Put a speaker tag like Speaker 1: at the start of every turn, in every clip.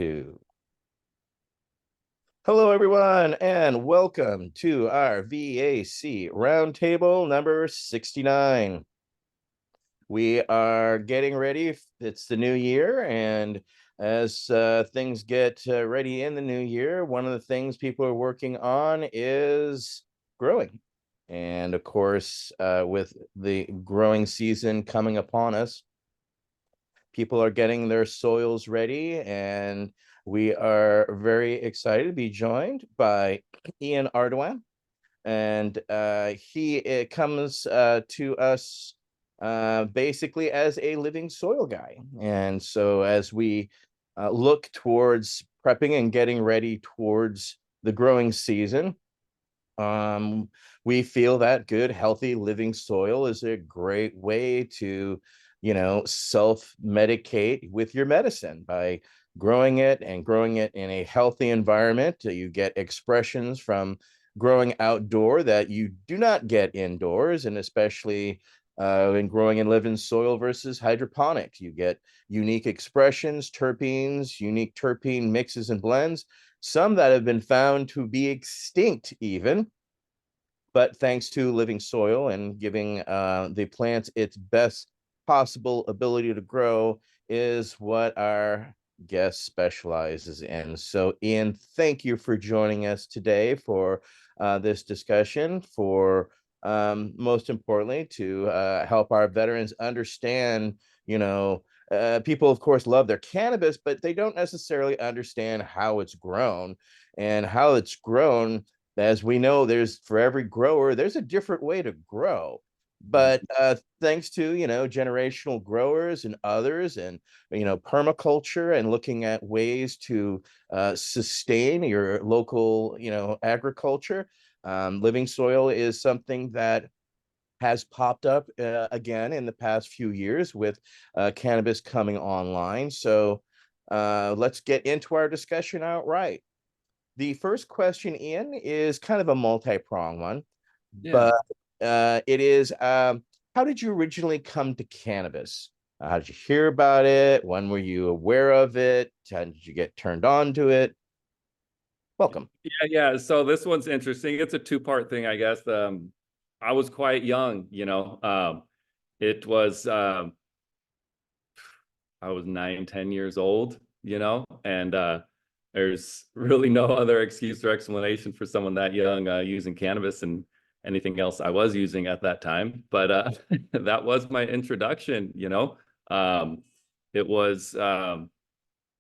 Speaker 1: Two. Hello, everyone, and welcome to our V.A.C. Roundtable number 69. We are getting ready. It's the new year, and as things get ready in the new year, one of the things people are working on is growing. And of course, with the growing season coming upon us, people are getting their soils ready, and we are very excited to be joined by Ian Ardoin. And he comes to us basically as a living soil guy. And so as we look towards prepping and getting ready towards the growing season, we feel that good, healthy living soil is a great way to, self-medicate with your medicine by growing it in a healthy environment. You get expressions from growing outdoor that you do not get indoors, and especially in growing in living soil versus hydroponics, you get unique expressions, terpenes, unique terpene mixes and blends, some that have been found to be extinct even, but thanks to living soil and giving the plants its best possible ability to grow is what our guest specializes in. So, Ian, thank you for joining us today for this discussion, for most importantly, to help our veterans understand, people, of course, love their cannabis, but they don't necessarily understand how it's grown and how it's grown. As we know, for every grower, there's a different way to grow. But thanks to, generational growers and others, and, permaculture and looking at ways to sustain your local, agriculture, living soil is something that has popped up again in the past few years with cannabis coming online. So let's get into our discussion outright. The first question, Ian, is kind of a multi-pronged one,
Speaker 2: Yeah.
Speaker 1: but it is, how did you originally come to cannabis? How did you hear about it? When were you aware of it? How did you get turned on to it? Welcome.
Speaker 2: Yeah. So this one's interesting. It's a two-part thing, I guess. I was quite young, it was I was 9, 10 years old, and there's really no other excuse or explanation for someone that young using cannabis and anything else I was using at that time. But that was my introduction, it was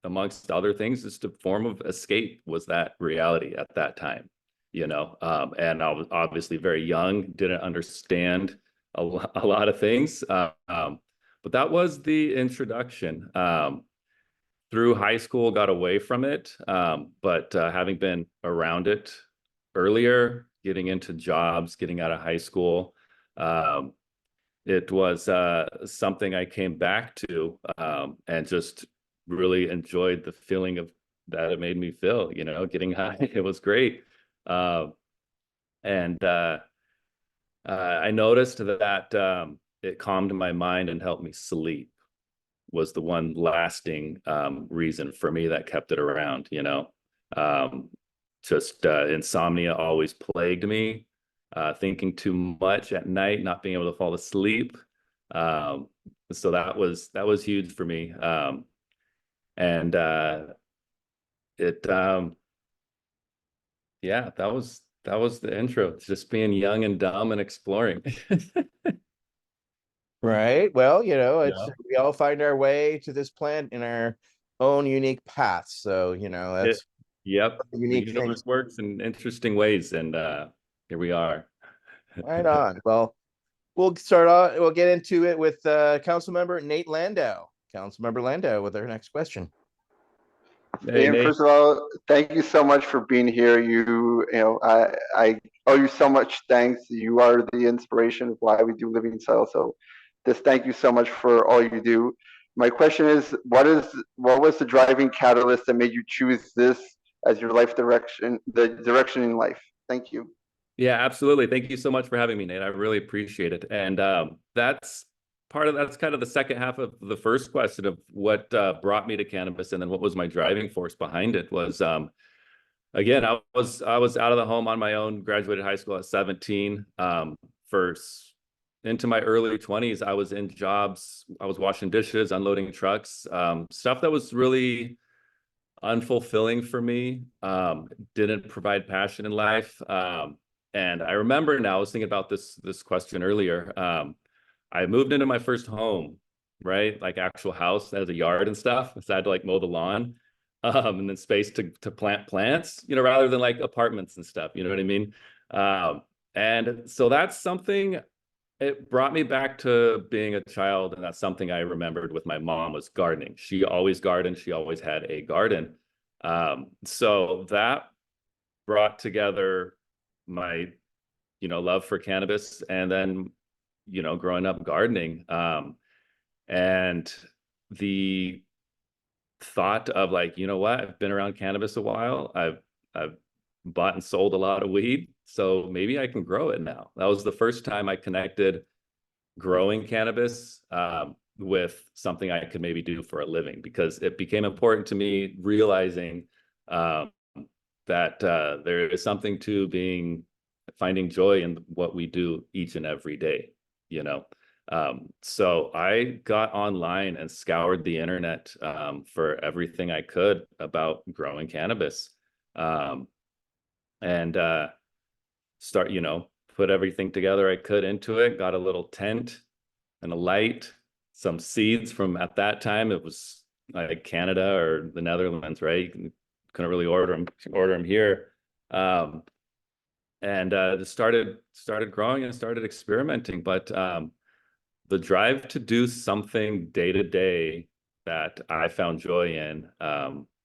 Speaker 2: amongst other things, just a form of escape was that reality at that time, and I was obviously very young, didn't understand a lot of things. But that was the introduction. Through high school, got away from it, but having been around it earlier, getting into jobs, getting out of high school, it was something I came back to, and just really enjoyed the feeling of that it made me feel, getting high. It was great. And I noticed that it calmed my mind and helped me sleep was the one lasting reason for me that kept it around, just insomnia always plagued me, thinking too much at night, not being able to fall asleep. So that was huge for me. And it yeah, that was the intro, just being young and dumb and exploring.
Speaker 1: Right. Well, it's
Speaker 2: Yeah.
Speaker 1: we all find our way to this plant in our own unique paths. So,
Speaker 2: It,
Speaker 1: that's
Speaker 2: yep,
Speaker 1: a
Speaker 2: the
Speaker 1: unique thing.
Speaker 2: universe works in interesting ways, and here we are.
Speaker 1: Right on. Well, we'll start off, we'll get into it with Council Member Nate Landau. Council Member Landau with our next question.
Speaker 2: Hey,
Speaker 3: Ian,
Speaker 2: Nate.
Speaker 3: first of all, thank you so much for being here. I owe you so much thanks. You are the inspiration of why we do Living Soil. So, just thank you so much for all you do. My question is, what was the driving catalyst that made you choose this as your life direction, the direction in life? Thank you.
Speaker 2: Yeah, absolutely. Thank you so much for having me, Nate. I really appreciate it. And that's part of that's kind of the second half of the first question of what brought me to cannabis, and then what was my driving force behind it was again, I was out of the home on my own, graduated high school at 17. First into my early 20s, I was in jobs, I was washing dishes, unloading trucks, stuff that was really unfulfilling for me, didn't provide passion in life. And I remember now, I was thinking about this question earlier. I moved into my first home, right? Like actual house that has a yard and stuff. So I had to like mow the lawn, and then space to plant plants, rather than like apartments and stuff. You know what I mean? And so that's something, it brought me back to being a child, and that's something I remembered with my mom was gardening. She always gardened. She always had a garden. So that brought together my, love for cannabis, and then, growing up gardening. And the thought of like, you know what, I've been around cannabis a while. I've bought and sold a lot of weed, so maybe I can grow it now. That was the first time I connected growing cannabis with something I could maybe do for a living, because it became important to me realizing that there is something to finding joy in what we do each and every day, so I got online and scoured the internet for everything I could about growing cannabis, and put everything together I could into it. Got a little tent and a light, some seeds from, at that time it was like Canada or the Netherlands, right? You couldn't really order them here. And just started growing and started experimenting. But the drive to do something day to day that I found joy in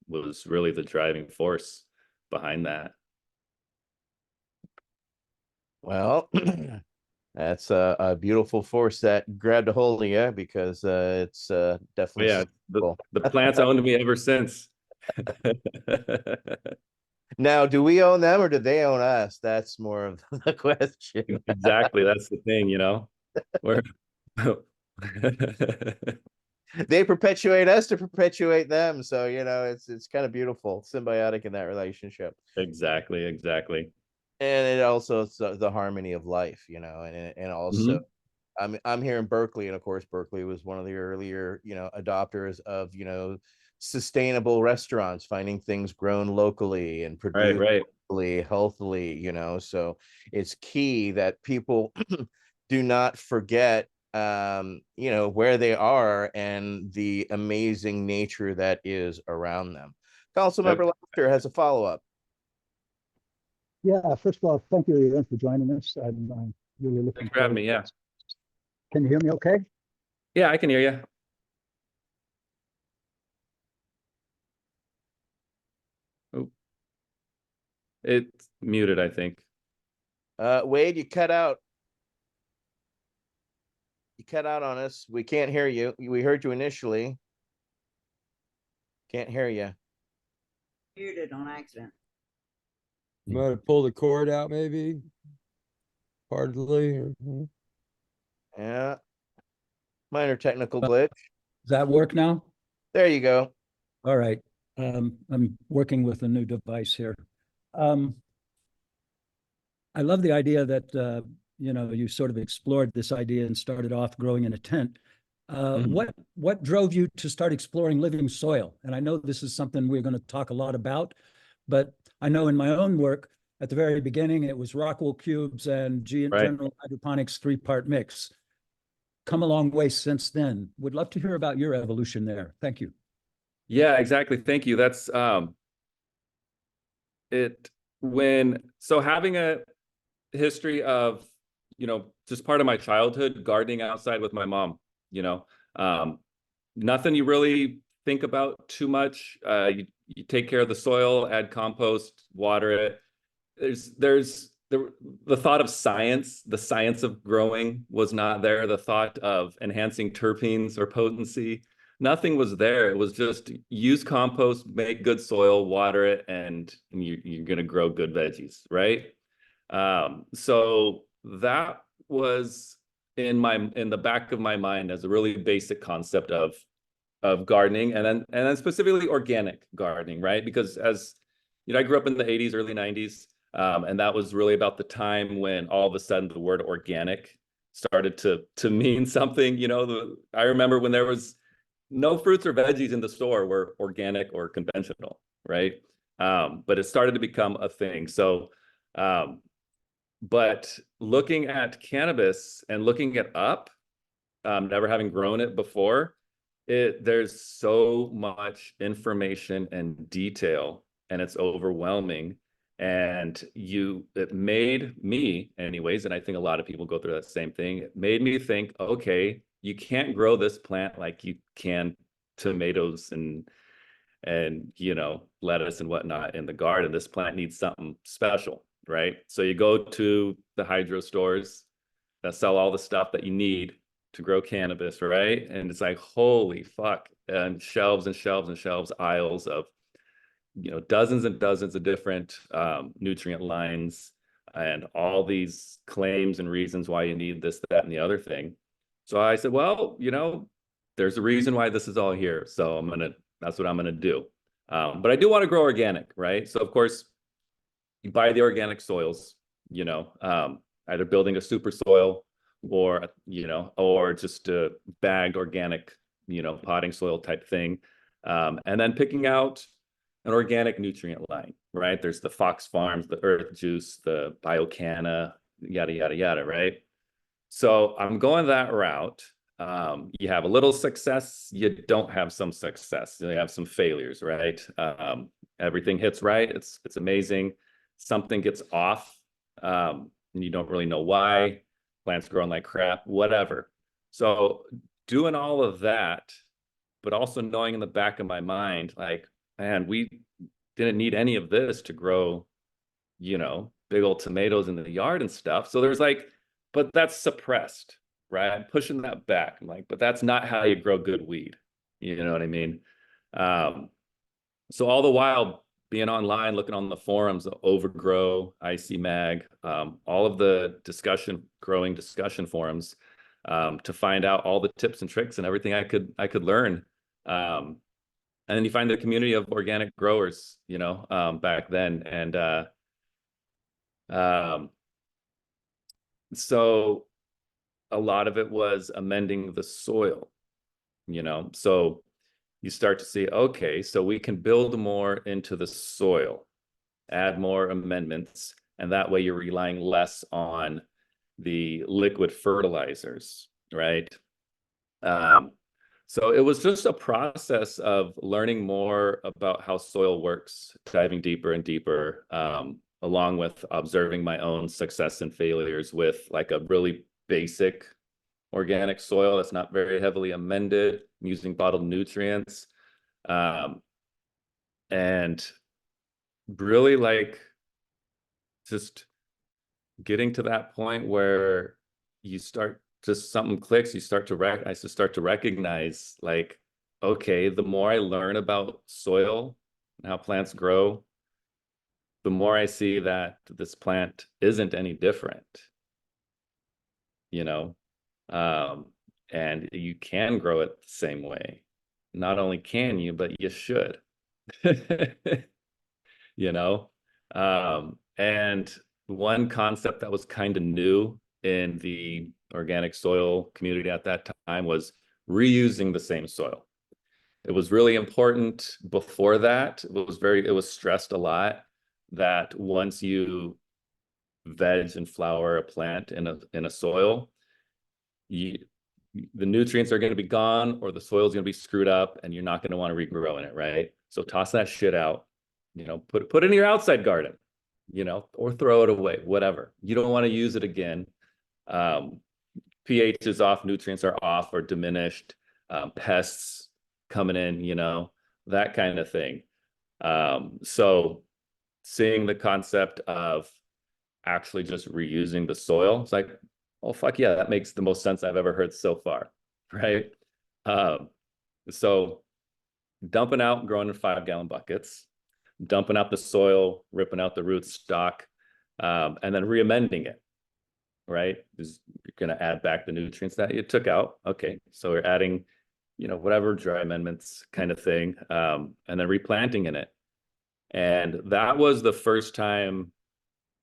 Speaker 2: was really the driving force behind that.
Speaker 1: Well, that's a beautiful force that grabbed a hold of you, because it's definitely
Speaker 2: Yeah,
Speaker 1: cool.
Speaker 2: the plants owned me ever since.
Speaker 1: Now, do we own them or do they own us? That's more of the question.
Speaker 2: Exactly, that's the thing, We're
Speaker 1: They perpetuate us to perpetuate them. So, it's kind of beautiful, symbiotic in that relationship.
Speaker 2: Exactly.
Speaker 1: And it also, it's the harmony of life, and also I'm here in Berkeley, and of course Berkeley was one of the earlier, adopters of, sustainable restaurants, finding things grown locally and produced
Speaker 2: Right.
Speaker 1: locally, healthily, so it's key that people do not forget where they are and the amazing nature that is around them. Councilmember Lester has a follow-up.
Speaker 4: Yeah, first of all, thank you again for joining us. I'm really looking
Speaker 2: Thanks for having me. Yeah.
Speaker 4: Can you hear me okay?
Speaker 2: Yeah, I can hear you. Oh, it's muted, I think.
Speaker 1: Wade, you cut out. You cut out on us. We can't hear you. We heard you initially. Can't hear you.
Speaker 5: Muted on accident.
Speaker 6: You might have pulled the cord out, maybe. Partly.
Speaker 1: Yeah. Minor technical glitch.
Speaker 4: Does that work now?
Speaker 1: There you go.
Speaker 4: All right. I'm working with a new device here. I love the idea that you sort of explored this idea and started off growing in a tent. What drove you to start exploring living soil? And I know this is something we're going to talk a lot about, but I know in my own work at the very beginning it was Rockwool cubes and general hydroponics 3-part mix. Come a long way since then. Would love to hear about your evolution there. Thank you.
Speaker 2: Yeah, exactly. Thank you. That's having a history of, just part of my childhood, gardening outside with my mom, nothing you really think about too much. You take care of the soil, add compost, water it. There's the thought of science, the science of growing was not there. The thought of enhancing terpenes or potency, nothing was there. It was just use compost, make good soil, water it, and you're going to grow good veggies, right? So that was in the back of my mind as a really basic concept of gardening, and then specifically organic gardening, right? Because as you know, I grew up in the 80s, early 90s, and that was really about the time when all of a sudden the word organic started to mean something. You know, I remember when there was no fruits or veggies in the store were organic or conventional, right? But it started to become a thing. So, but looking at cannabis and looking it up, never having grown it before, there's so much information and detail, and it's overwhelming. And it made me, anyways, and I think a lot of people go through that same thing. It made me think, okay, you can't grow this plant like you can tomatoes and you know, lettuce and whatnot in the garden. This plant needs something special, right? So you go to the hydro stores that sell all the stuff that you need to grow cannabis, right? And it's like, holy fuck, and shelves and shelves and shelves, aisles of, you know, dozens and dozens of different nutrient lines and all these claims and reasons why you need this, that, and the other thing. So I said, well, you know, there's a reason why this is all here. So that's what I'm gonna do. But I do want to grow organic, right? So of course, you buy the organic soils, you know, either building a super soil or, you know, or just a bagged organic, you know, potting soil type thing. And then picking out an organic nutrient line, right? There's the Fox Farms, the Earth Juice, the Biocanna, yada, yada, yada, right? So I'm going that route. You have a little success, you don't have some success, you have some failures, right? Everything hits right, it's amazing. Something gets off, and you don't really know why. Plants growing like crap, whatever. So doing all of that, but also knowing in the back of my mind, like, man, we didn't need any of this to grow, you know, big old tomatoes in the yard and stuff. So there's like, but that's suppressed, right? I'm pushing that back. I'm like, but that's not how you grow good weed. You know what I mean? So all the while being online, looking on the forums, Overgrow, IC Mag, all of the growing discussion forums, to find out all the tips and tricks and everything I could learn. And then you find the community of organic growers, you know, back then. And so a lot of it was amending the soil, you know. So you start to see, okay, so we can build more into the soil, add more amendments, and that way you're relying less on the liquid fertilizers, right? So it was just a process of learning more about how soil works, diving deeper and deeper, along with observing my own success and failures with like a really basic organic soil that's not very heavily amended, using bottled nutrients, and really like just getting to that point where you start, just something clicks, I start to recognize like, okay, the more I learn about soil and how plants grow, the more I see that this plant isn't any different, you know. And you can grow it the same way. Not only can you, but you should. You know. And one concept that was kind of new in the organic soil community at that time was reusing the same soil. It was really important before that. It was stressed a lot that once you veg and flower a plant in a soil, the nutrients are going to be gone, or the soil is going to be screwed up, and you're not going to want to regrow in it, right? So toss that shit out, you know, put it in your outside garden, you know, or throw it away, whatever. You don't want to use it again. pH is off, nutrients are off or diminished, pests coming in, you know, that kind of thing. So seeing the concept of actually just reusing the soil, it's like, oh, fuck yeah, that makes the most sense I've ever heard so far, right? So dumping out, growing in 5-gallon buckets, dumping out the soil, ripping out the root stock, and then re-amending it. right? Is going to add back the nutrients that you took out. Okay, so we're adding, whatever dry amendments kind of thing, and then replanting in it. And that was the first time,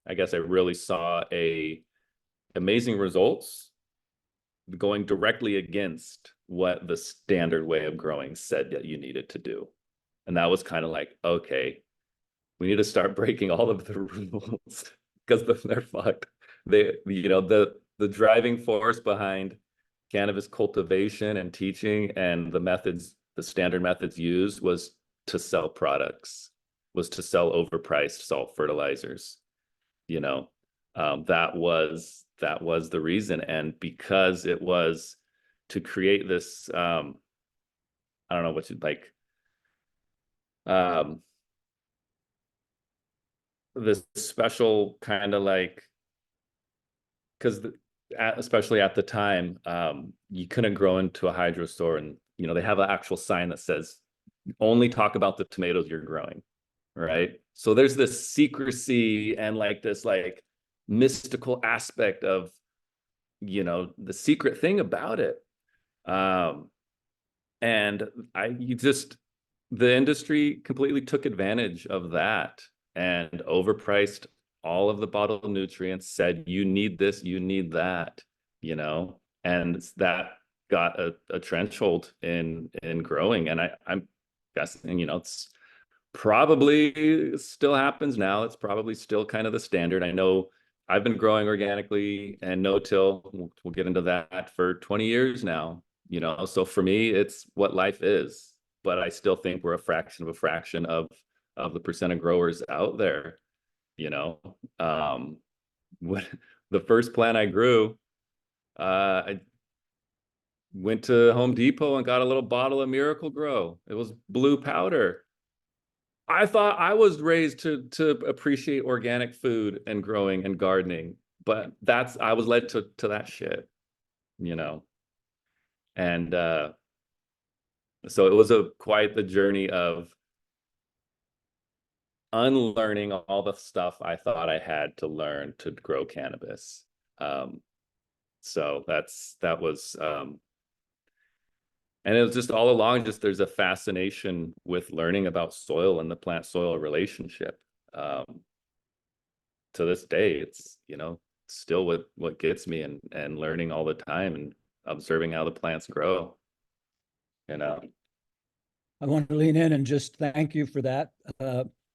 Speaker 2: I guess, I really saw amazing results going directly against what the standard way of growing said that you needed to do. And that was kind of like, okay, we need to start breaking all of the rules because they're fucked. The driving force behind cannabis cultivation and teaching and the standard methods used was to sell products, was to sell overpriced salt fertilizers. That was the reason. And because it was to create this, I don't know what you'd like, this special kind of like, because especially at the time, you couldn't grow into a hydro store, and they have an actual sign that says only talk about the tomatoes you're growing, right? So there's this secrecy and like this like mystical aspect of the secret thing about it. And the industry completely took advantage of that and overpriced all of the bottled nutrients, said you need this, you need that, and that got a trench hold in growing. And I'm guessing, it's probably still happens now. It's probably still kind of the standard. I know I've been growing organically and no-till, we'll get into that, for 20 years now, so for me, it's what life is. But I still think we're a fraction of the percent of growers out there. What the first plant I grew, I went to Home Depot and got a little bottle of Miracle Grow. It was blue powder. I thought I was raised to appreciate organic food and growing and gardening, but I was led to that shit, and so it was quite the journey of unlearning all the stuff I thought I had to learn to grow cannabis. So that was, and it was just all along, there's a fascination with learning about soil and the plant soil relationship. To this day, it's, still what gets me, and learning all the time and observing how the plants grow.
Speaker 4: I want to lean in and just thank you for that.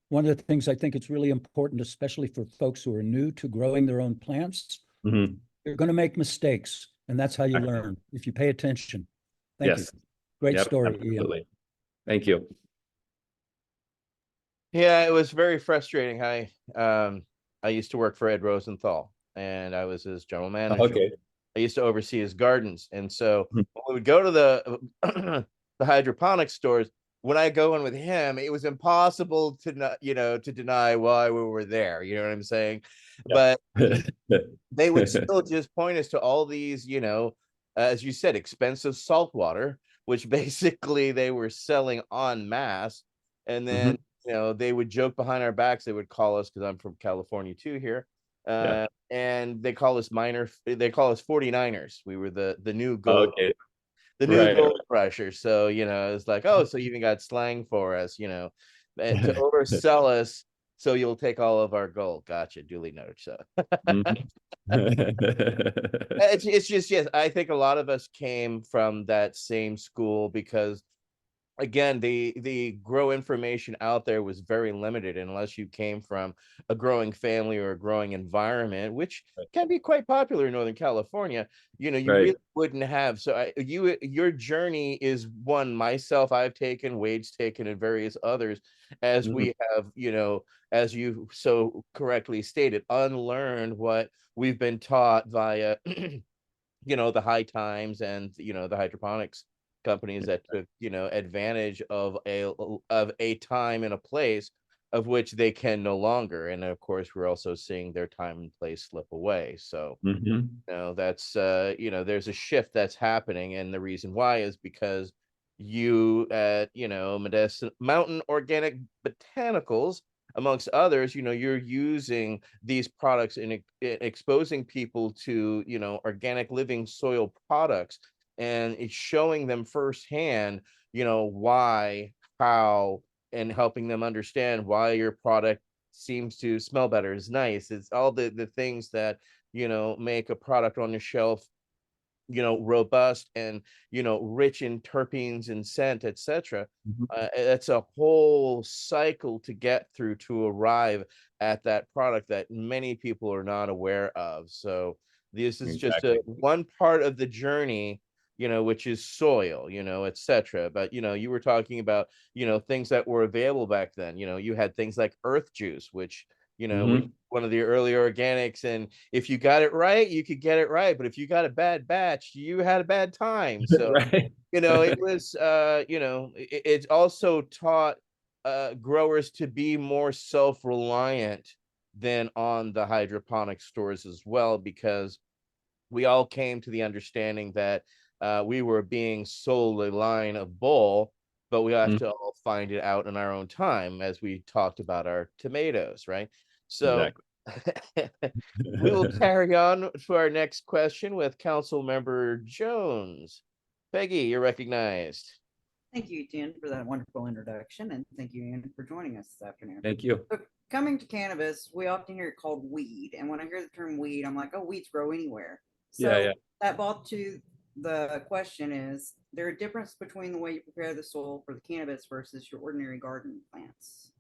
Speaker 4: One of the things I think it's really important, especially for folks who are new to growing their own plants, you're going to make mistakes, and that's how you learn, if you pay attention. Thank you. Great story,
Speaker 2: absolutely.
Speaker 4: Ian.
Speaker 2: Thank you.
Speaker 1: Yeah, it was very frustrating. I used to work for Ed Rosenthal, and I was his general manager.
Speaker 2: Okay.
Speaker 1: I used to oversee his gardens, and so when we would go to the the hydroponic stores, when I go in with him, it was impossible to not, to deny why we were there. You know what I'm saying? But they would still just point us to all these, as you said, expensive salt water, which basically they were selling en masse. And then, they would joke behind our backs. They would call us, because I'm from California too here. And they call us 49ers. We were the new gold.
Speaker 2: Okay.
Speaker 1: The new gold rusher. So, it's like, oh, so you even got slang for us, to oversell us, so you'll take all of our gold. Gotcha. Duly noted. So it's just, yes, I think a lot of us came from that same school, because again, the grow information out there was very limited, unless you came from a growing family or a growing environment, which can be quite popular in Northern California. You really wouldn't have. So your journey is one myself I've taken, Wade's taken, and various others, as we have, as you so correctly stated, unlearned what we've been taught via the high times and the hydroponics companies that took advantage of a time and a place of which they can no longer. And of course, we're also seeing their time and place slip away. So that's there's a shift that's happening, and the reason why is because you at Mountain Organic Botanicals amongst others, you're using these products and exposing people to, organic living soil products, and it's showing them firsthand, why, how, and helping them understand why your product seems to smell better, is nice. It's all the things that, make a product on the shelf, robust and, rich in terpenes and scent, etc.
Speaker 2: Mhm.
Speaker 1: That's a whole cycle to get through to arrive at that product that many people are not aware of. So this is just
Speaker 2: Exactly.
Speaker 1: one part of the journey, which is soil, etc. But you were talking about, things that were available back then. You had things like earth juice, which, was
Speaker 2: Mhm.
Speaker 1: one of the early organics, and if you got it right, you could get it right. But if you got a bad batch, you had a bad time. So,
Speaker 2: Right.
Speaker 1: it was, it also taught growers to be more self-reliant than on the hydroponic stores as well, because we all came to the understanding that we were being sold a line of bull, but we have
Speaker 2: Mhm.
Speaker 1: to all find it out in our own time, as we talked about our tomatoes, right? So
Speaker 2: Exactly.
Speaker 1: we will carry on to our next question with Council Member Jones. Peggy, you're recognized.
Speaker 5: Thank you, Jen, for that wonderful introduction, and thank you, Ian, for joining us this afternoon.
Speaker 2: Thank you.
Speaker 5: So, coming to cannabis, we often hear it called weed, and when I hear the term weed, I'm like, oh, weeds grow anywhere. So
Speaker 2: Yeah, yeah.
Speaker 5: that brought to the question: is there a difference between the way you prepare the soil for the cannabis versus your ordinary garden plants?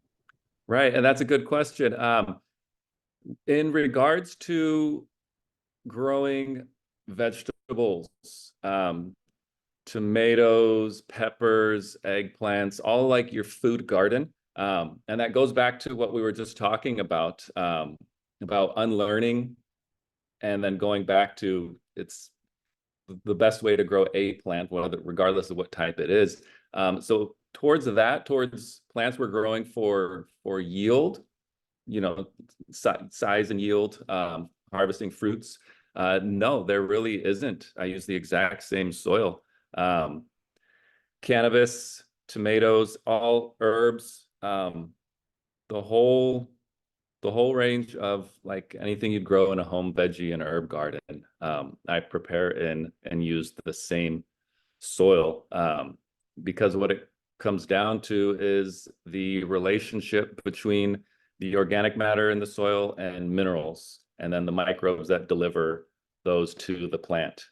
Speaker 2: Right, and that's a good question. In regards to growing vegetables, tomatoes, peppers, eggplants, all like your food garden. And that goes back to what we were just talking about unlearning and then going back to it's the best way to grow a plant, regardless of what type it is. So towards plants we're growing for yield, size and yield, harvesting fruits. No, there really isn't. I use the exact same soil. Cannabis, tomatoes, all herbs, the whole range of like anything you'd grow in a home veggie and herb garden. I prepare in and use the same soil, because what it comes down to is the relationship between the organic matter in the soil and minerals, and then the microbes that deliver those to the plant.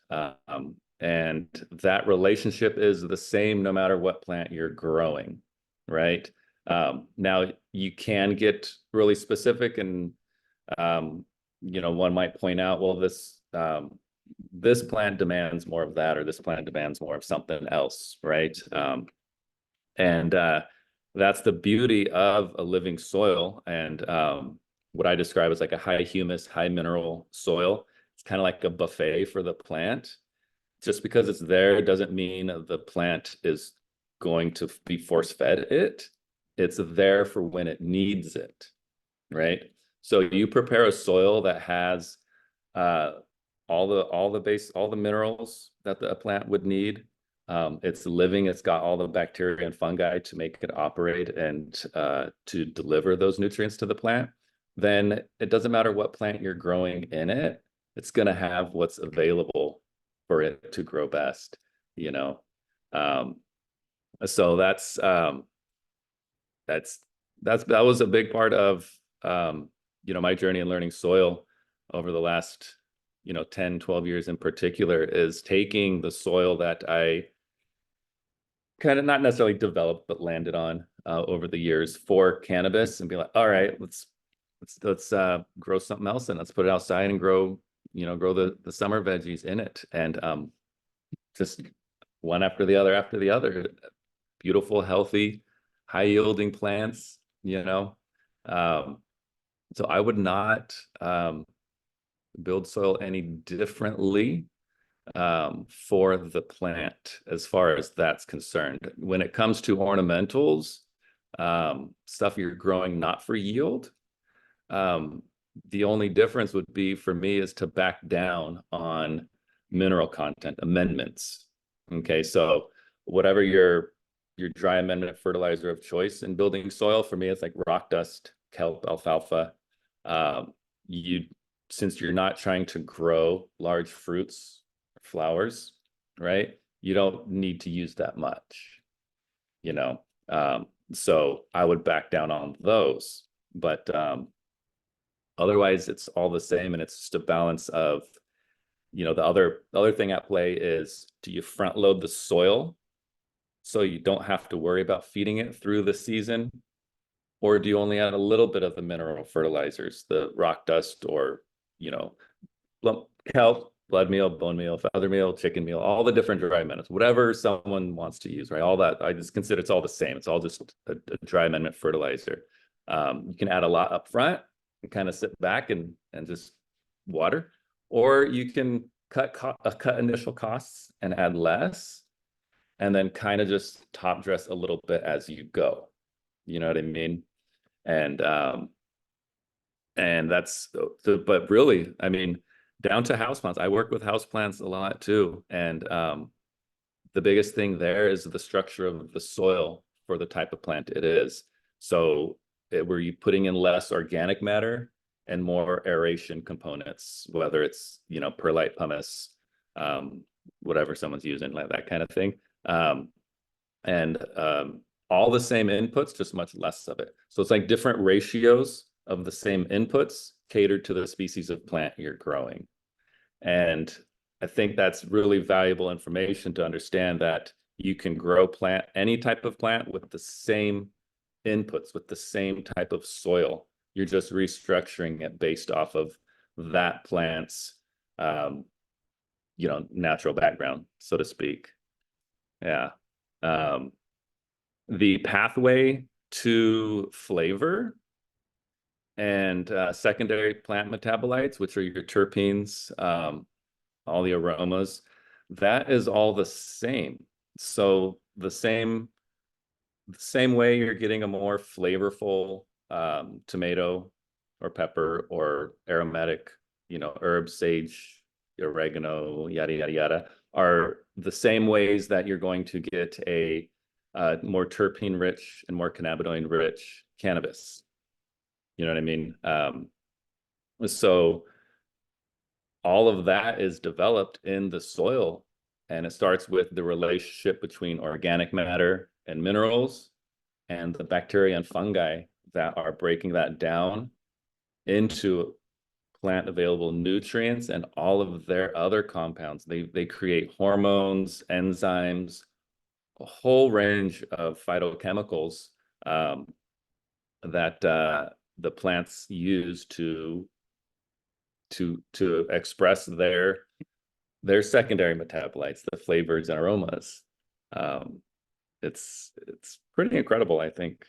Speaker 2: And that relationship is the same no matter what plant you're growing, right? Now you can get really specific, and one might point out, well, this plant demands more of that, or this plant demands more of something else, right? And that's the beauty of a living soil, and what I describe as like a high humus, high mineral soil. It's kind of like a buffet for the plant. Just because it's there doesn't mean the plant is going to be force fed it. It's there for when it needs it, right? So you prepare a soil that has all the minerals that the plant would need. It's living, it's got all the bacteria and fungi to make it operate and to deliver those nutrients to the plant. Then it doesn't matter what plant you're growing in it, it's going to have what's available for it to grow best, you know. So that was a big part of my journey in learning soil over the last 10, 12 years in particular, is taking the soil that I kind of not necessarily developed but landed on over the years for cannabis, and be like, all right, let's grow something else, and let's put it outside and grow the summer veggies in it, and just one after the other, beautiful, healthy, high yielding plants, so I would not build soil any differently for the plant as far as that's concerned. When it comes to ornamentals, stuff you're growing not for yield, the only difference would be for me is to back down on mineral content amendments. Okay, so whatever your dry amendment fertilizer of choice in building soil, for me it's like rock dust, kelp, alfalfa. You, since you're not trying to grow large fruits, flowers, right? You don't need to use that much, you know. So I would back down on those, but otherwise it's all the same, and it's just a balance of, the other thing at play is, do you front load the soil so you don't have to worry about feeding it through the season? Or do you only add a little bit of the mineral fertilizers, the rock dust, or, kelp, blood meal, bone meal, feather meal, chicken meal, all the different dry amendments, whatever someone wants to use, right? All that, I just consider it's all the same. It's all just a dry amendment fertilizer. You can add a lot up front and kind of sit back and just water, or you can cut initial costs and add less, and then kind of just top dress a little bit as you go. You know what I mean? And that's but really, I mean, down to houseplants. I work with houseplants a lot too. And the biggest thing there is the structure of the soil for the type of plant it is. So were you putting in less organic matter and more aeration components, whether it's, perlite, pumice, whatever someone's using, like that kind of thing. And all the same inputs, just much less of it. So it's like different ratios of the same inputs catered to the species of plant you're growing. And I think that's really valuable information to understand, that you can grow any type of plant with the same inputs, with the same type of soil. You're just restructuring it based off of that plant's, natural background, so to speak. Yeah. The pathway to flavor and secondary plant metabolites, which are your terpenes, all the aromas, that is all the same. So the same way you're getting a more flavorful tomato or pepper or aromatic, herb, sage, oregano, yada, yada, yada, are the same ways that you're going to get a more terpene rich and more cannabinoid rich cannabis. You know what I mean? So all of that is developed in the soil, and it starts with the relationship between organic matter and minerals and the bacteria and fungi that are breaking that down into plant available nutrients and all of their other compounds. They create hormones, enzymes, a whole range of phytochemicals that the plants use to express their secondary metabolites, the flavors and aromas. It's pretty incredible, I think.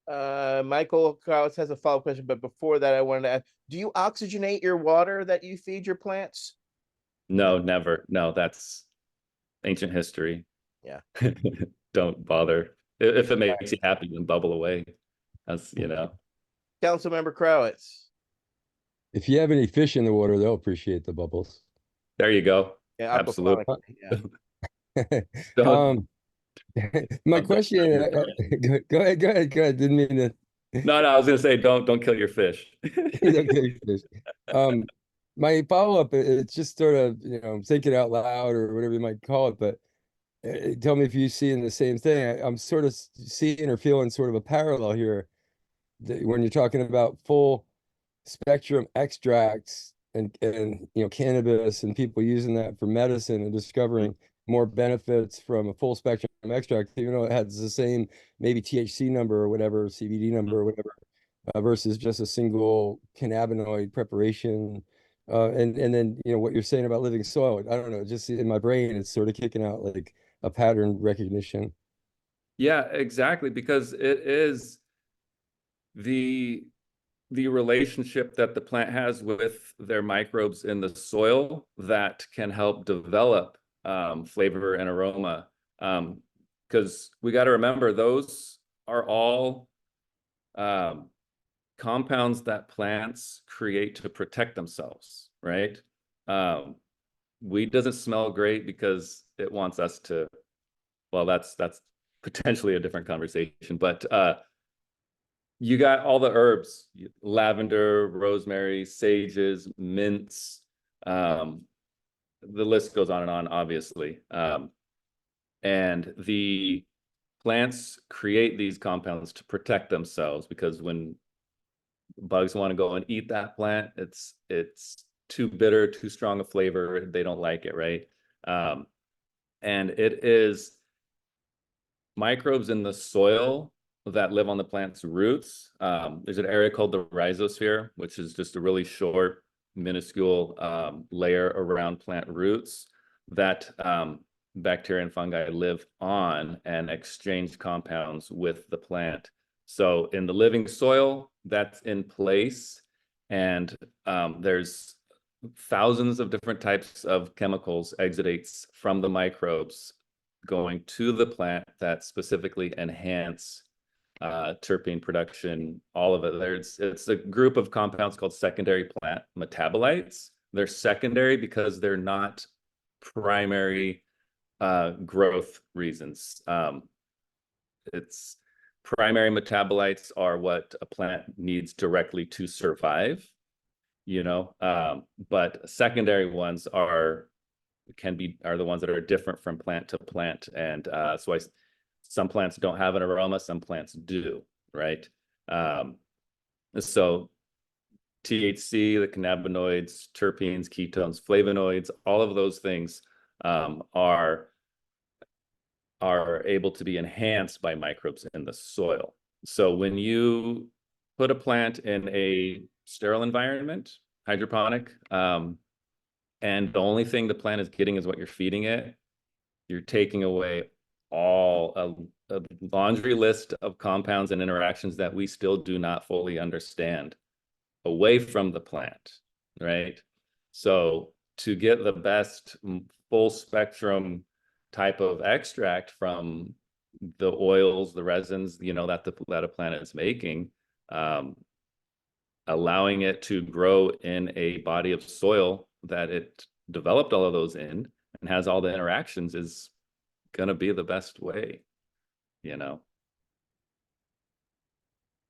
Speaker 1: Michael Krause has a follow-up question, but before that, I wanted to ask, do you oxygenate your water that you feed your plants?
Speaker 2: No, never. No, that's ancient history.
Speaker 1: Yeah.
Speaker 2: Don't bother. If it makes you happy, then bubble away. That's,
Speaker 1: Councilmember Krause.
Speaker 6: If you have any fish in the water, they'll appreciate the bubbles.
Speaker 2: There you go.
Speaker 1: Yeah,
Speaker 2: Absolutely.
Speaker 1: yeah.
Speaker 6: My question, go ahead. Didn't mean to.
Speaker 2: No, I was gonna say, don't kill your fish.
Speaker 6: Don't kill your fish. My follow-up, it's just sort of, thinking out loud or whatever you might call it, but tell me if you see in the same thing. I'm sort of seeing or feeling sort of a parallel here when you're talking about full spectrum extracts and cannabis and people using that for medicine and discovering more benefits from a full spectrum extract, even though it has the same maybe THC number or whatever, CBD number or whatever, versus just a single cannabinoid preparation. And then what you're saying about living soil, I don't know, just in my brain it's sort of kicking out like a pattern recognition.
Speaker 2: Yeah, exactly, because it is the relationship that the plant has with their microbes in the soil that can help develop flavor and aroma. Because we got to remember, those are all compounds that plants create to protect themselves, right? Weed doesn't smell great because it wants us to, well, that's potentially a different conversation. But you got all the herbs, lavender, rosemary, sages, mints. The list goes on, obviously. And the plants create these compounds to protect themselves, because when bugs want to go and eat that plant, it's too bitter, too strong a flavor. They don't like it, right? And it is microbes in the soil that live on the plant's roots. There's an area called the rhizosphere, which is just a really short, minuscule layer around plant roots that bacteria and fungi live on and exchange compounds with the plant. So in the living soil, that's in place. And there's thousands of different types of chemicals, exudates from the microbes going to the plant that specifically enhance terpene production, all of it. It's a group of compounds called secondary plant metabolites. They're secondary because they're not primary growth reasons. It's primary metabolites are what a plant needs directly to survive, but secondary ones are the ones that are different from plant to plant. And some plants don't have an aroma, some plants do, right? So THC, the cannabinoids, terpenes, ketones, flavonoids, all of those things are able to be enhanced by microbes in the soil. So when you put a plant in a sterile environment, hydroponic, and the only thing the plant is getting is what you're feeding it, you're taking away a laundry list of compounds and interactions that we still do not fully understand away from the plant, right? So to get the best full spectrum type of extract from the oils, the resins, that a plant is making, allowing it to grow in a body of soil that it developed all of those in and has all the interactions is going to be the best way,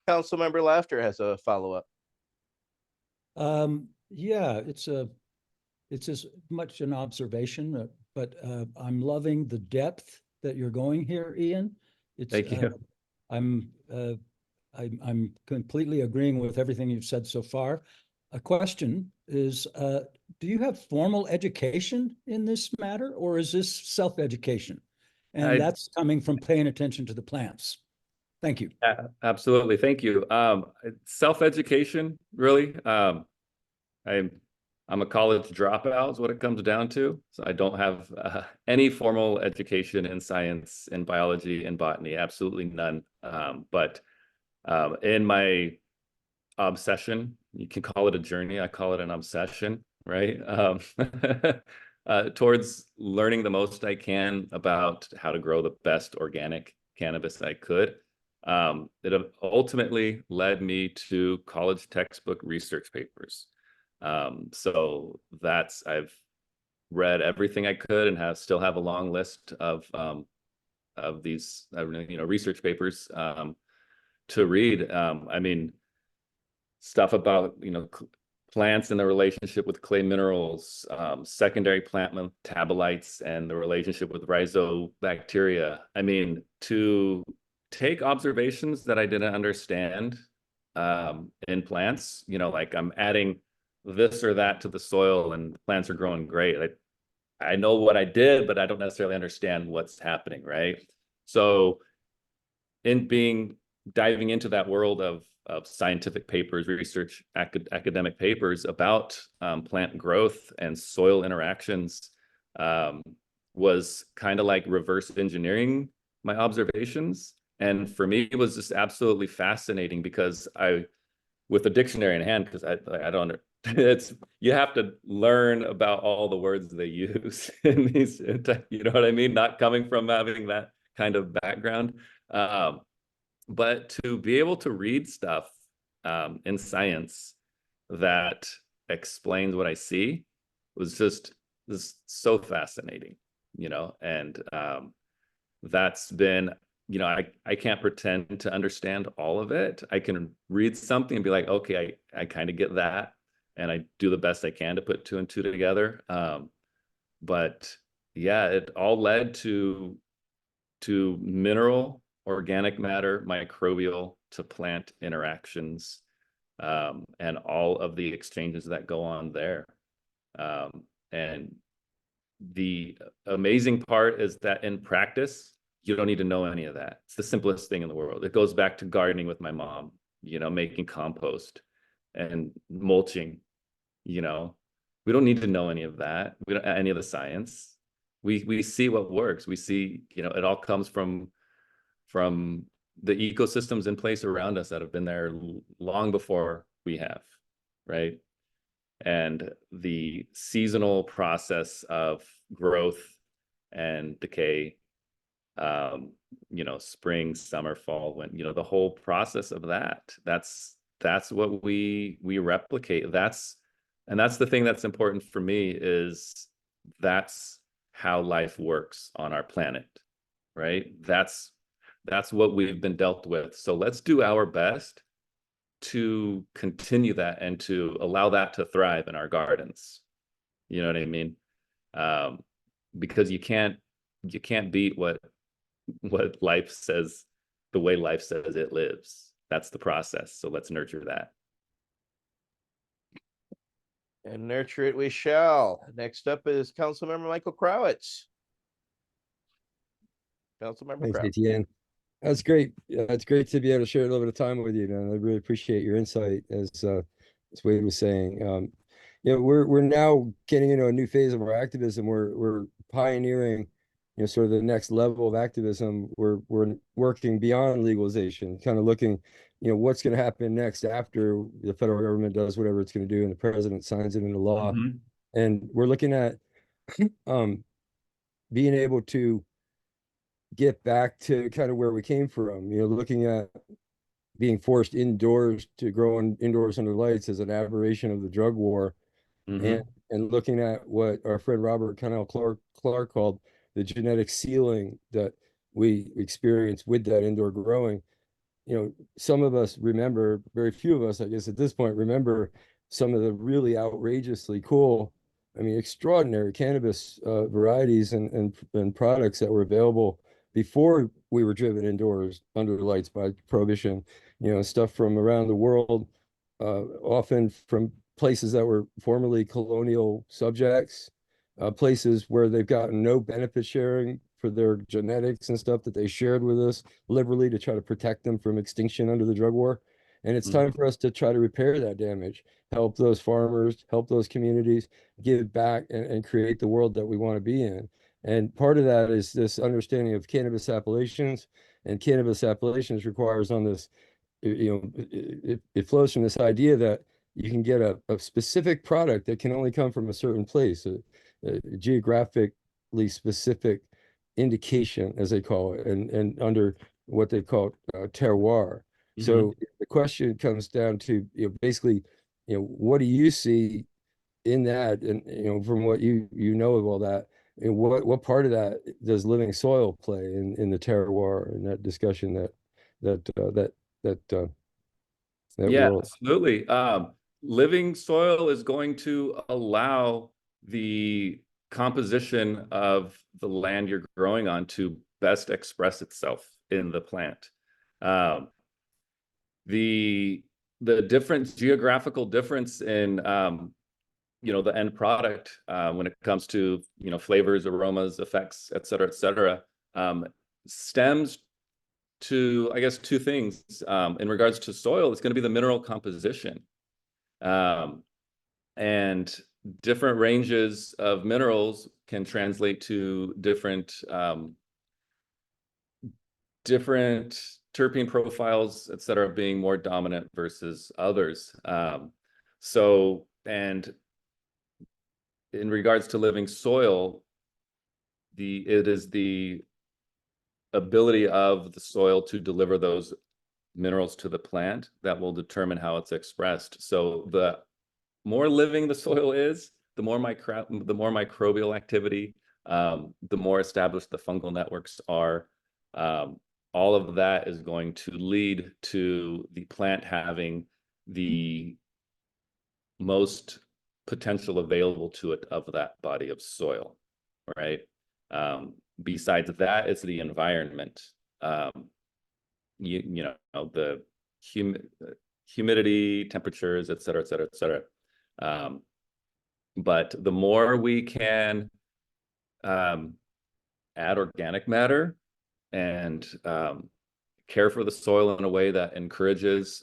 Speaker 1: Councilmember Laughter has a follow-up.
Speaker 4: Yeah, it's as much an observation, but I'm loving the depth that you're going here, Ian.
Speaker 2: Thank you.
Speaker 4: I'm completely agreeing with everything you've said so far. A question is, do you have formal education in this matter, or is this self-education? And that's coming from paying attention to the plants. Thank you.
Speaker 2: Absolutely. Thank you. Self-education, really. I'm a college dropout is what it comes down to. So I don't have any formal education in science, in biology, in botany, absolutely none. But in my obsession, you can call it a journey, I call it an obsession, right? Towards learning the most I can about how to grow the best organic cannabis I could. It ultimately led me to college textbook research papers. So I've read everything I could and still have a long list of these research papers to read. I mean, stuff about plants and the relationship with clay minerals, secondary plant metabolites and the relationship with rhizobacteria. I mean, to take observations that I didn't understand in plants, like I'm adding this or that to the soil and the plants are growing great. I know what I did, but I don't necessarily understand what's happening, right? So diving into that world of scientific papers, research, academic papers about plant growth and soil interactions was kind of like reverse engineering my observations. And for me, it was just absolutely fascinating because with a dictionary in hand, because I don't, you have to learn about all the words they use in these, you know what I mean? Not coming from having that kind of background. But to be able to read stuff in science that explains what I see was just so fascinating, and that's been you know, I can't pretend to understand all of it. I can read something and be like, okay, I kind of get that. And I do the best I can to put two and two together. But yeah, it all led to mineral, organic matter, microbial to plant interactions, and all of the exchanges that go on there. And the amazing part is that in practice, you don't need to know any of that. It's the simplest thing in the world. It goes back to gardening with my mom, you know, making compost and mulching, you know. We don't need to know any of that. We don't any of the science. We see what works. We see, you know, it all comes from the ecosystems in place around us that have been there long before we have, right? And the seasonal process of growth and decay, you know, spring, summer, fall, when, you know, the whole process of that's what we replicate. And that's the thing that's important for me, is that's how life works on our planet, right? That's what we've been dealt with. So let's do our best to continue that and to allow that to thrive in our gardens. You know what I mean? Because you can't beat what life says, the way life says it lives. That's the process. So let's nurture that.
Speaker 1: And nurture it we shall. Next up is Councilmember Michael Crowitz. Councilmember
Speaker 6: Thanks,
Speaker 1: Crowitz.
Speaker 6: Etienne. That's great. Yeah, it's great to be able to share a little bit of time with you, man. I really appreciate your insight, as Wade was saying. You know, we're now getting into a new phase of our activism. We're pioneering, you know, sort of the next level of activism. We're working beyond legalization, kind of looking, you know, what's going to happen next after the federal government does whatever it's going to do and the president signs it into law.
Speaker 2: Mm-hmm.
Speaker 6: And we're looking at being able to get back to kind of where we came from, you know, looking at being forced indoors to grow indoors under lights as an aberration of the drug war,
Speaker 2: Mm-hmm.
Speaker 6: and looking at what our friend Robert Connell Clark called the genetic ceiling that we experience with that indoor growing. You know, some of us remember, very few of us, I guess, at this point, remember some of the really outrageously cool, I mean, extraordinary cannabis varieties and products that were available before we were driven indoors under lights by prohibition. You know, stuff from around the world, often from places that were formerly colonial subjects, places where they've gotten no benefit sharing for their genetics and stuff that they shared with us liberally to try to protect them from extinction under the drug war. And it's time for us to try to repair that damage, help those farmers, help those communities, give back, and create the world that we want to be in. And part of that is this understanding of cannabis appellations, and cannabis appellations requires on this, you know, it flows from this idea that you can get a specific product that can only come from a certain place, a geographically specific indication, as they call it, and under what they call terroir. So the question comes down to, you know, basically, you know, what do you see in that, and, you know, from what you know of all that, and what part of that does living soil play in the terroir and that discussion that
Speaker 2: Yeah,
Speaker 6: world?
Speaker 2: absolutely. Living soil is going to allow the composition of the land you're growing on to best express itself in the plant. The different geographical difference in you know, the end product when it comes to, you know, flavors, aromas, effects, et cetera, stems to, I guess, two things. In regards to soil, it's going to be the mineral composition. And different ranges of minerals can translate to different terpene profiles, et cetera, being more dominant versus others. So, and in regards to living soil, it is the ability of the soil to deliver those minerals to the plant that will determine how it's expressed. So the more living the soil is, the more microbial activity, the more established the fungal networks are, all of that is going to lead to the plant having the most potential available to it of that body of soil, right? Besides that, it's the environment. You know, the humidity, temperatures, et cetera, et cetera, et cetera. But the more we can add organic matter and care for the soil in a way that encourages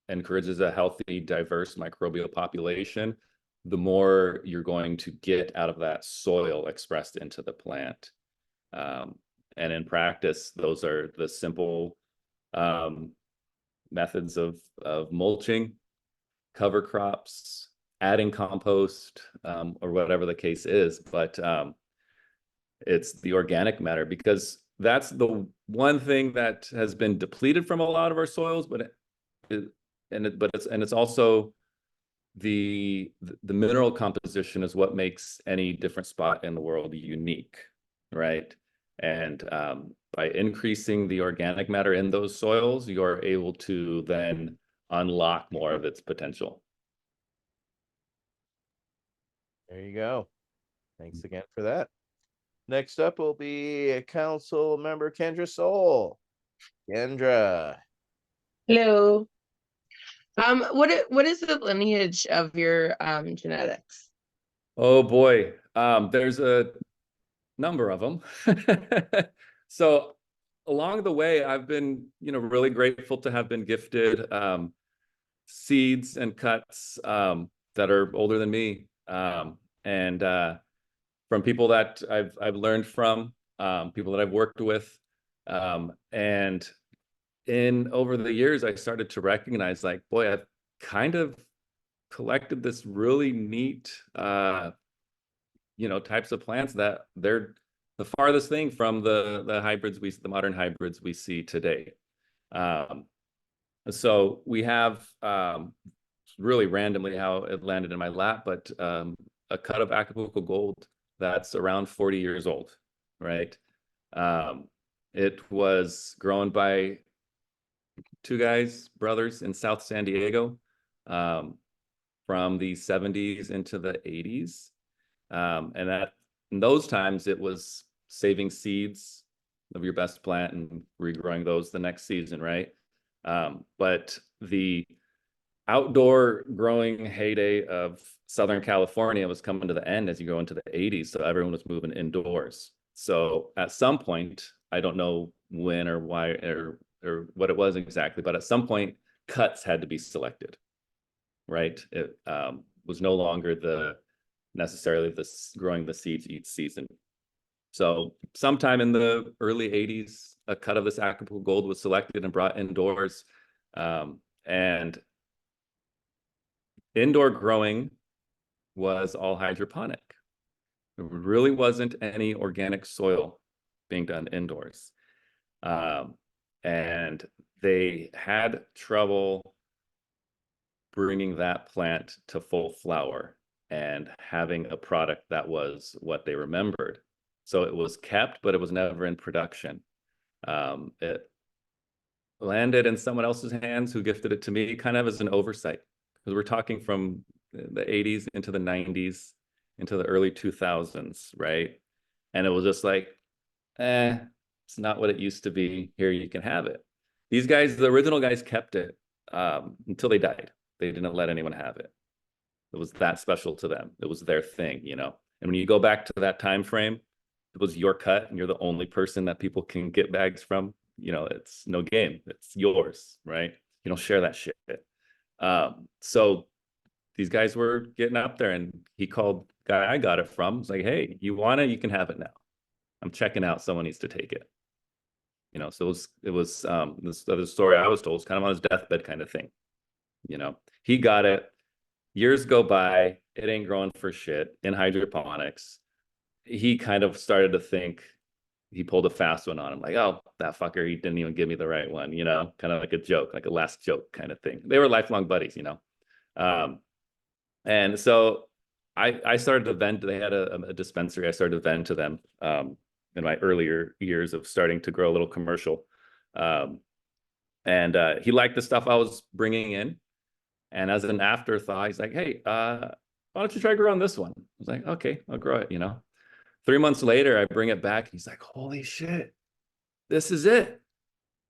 Speaker 2: a healthy, diverse microbial population, the more you're going to get out of that soil expressed into the plant. And in practice, those are the simple methods of mulching, cover crops, adding compost, or whatever the case is. But it's the organic matter, because that's the one thing that has been depleted from a lot of our soils, but it's also the mineral composition is what makes any different spot in the world unique, right? And by increasing the organic matter in those soils, you're able to then unlock more of its potential.
Speaker 1: There you go. Thanks again for that. Next up will be Council Member Kendra Soul. Kendra.
Speaker 7: Hello. What is the lineage of your genetics?
Speaker 2: Oh boy, there's a number of them. So along the way, I've been, really grateful to have been gifted seeds and cuts that are older than me, and from people that I've learned from, people that I've worked with, and over the years, I started to recognize, like, boy, I've kind of collected this really neat, types of plants that they're the farthest thing from the modern hybrids we see today. So we have, really randomly how it landed in my lap, but a cut of Acapulco Gold that's around 40 years old, right? It was grown by two brothers in South San Diego, from the 70s into the 80s. And that in those times, it was saving seeds of your best plant and regrowing those the next season, right? But the outdoor growing heyday of Southern California was coming to the end as you go into the 80s. So everyone was moving indoors. So at some point, I don't know when or why or what it was exactly, but at some point, cuts had to be selected, right? It was no longer necessarily growing the seeds each season. So sometime in the early 80s, a cut of this Acapulco Gold was selected and brought indoors. And indoor growing was all hydroponic. There really wasn't any organic soil being done indoors. And they had trouble bringing that plant to full flower and having a product that was what they remembered. So it was kept, but it was never in production. It landed in someone else's hands who gifted it to me kind of as an oversight, because we're talking from the 80s into the 90s into the early 2000s, right? And it was just like, it's not what it used to be. Here, you can have it. These guys, the original guys, kept it until they died. They didn't let anyone have it. It was that special to them. It was their thing, And when you go back to that time frame, it was your cut, and you're the only person that people can get bags from. It's no game. It's yours, right? You don't share that shit. So these guys were getting up there, and he called the guy I got it from. It's like, hey, you want it? You can have it now. I'm checking out. Someone needs to take it. So it was this other story I was told was kind of on his deathbed kind of thing. He got it. Years go by. It ain't growing for shit in hydroponics. He kind of started to think, he pulled a fast one on him, like, oh, that fucker, he didn't even give me the right one, kind of like a joke, like a last joke kind of thing. They were lifelong buddies, and so I started to vent. They had a dispensary. I started to vent to them in my earlier years of starting to grow a little commercial. And he liked the stuff I was bringing in. And as an afterthought, he's like, hey, why don't you try growing this one? I was like, okay, I'll grow it, 3 months later, I bring it back. And he's like, holy shit, this is it.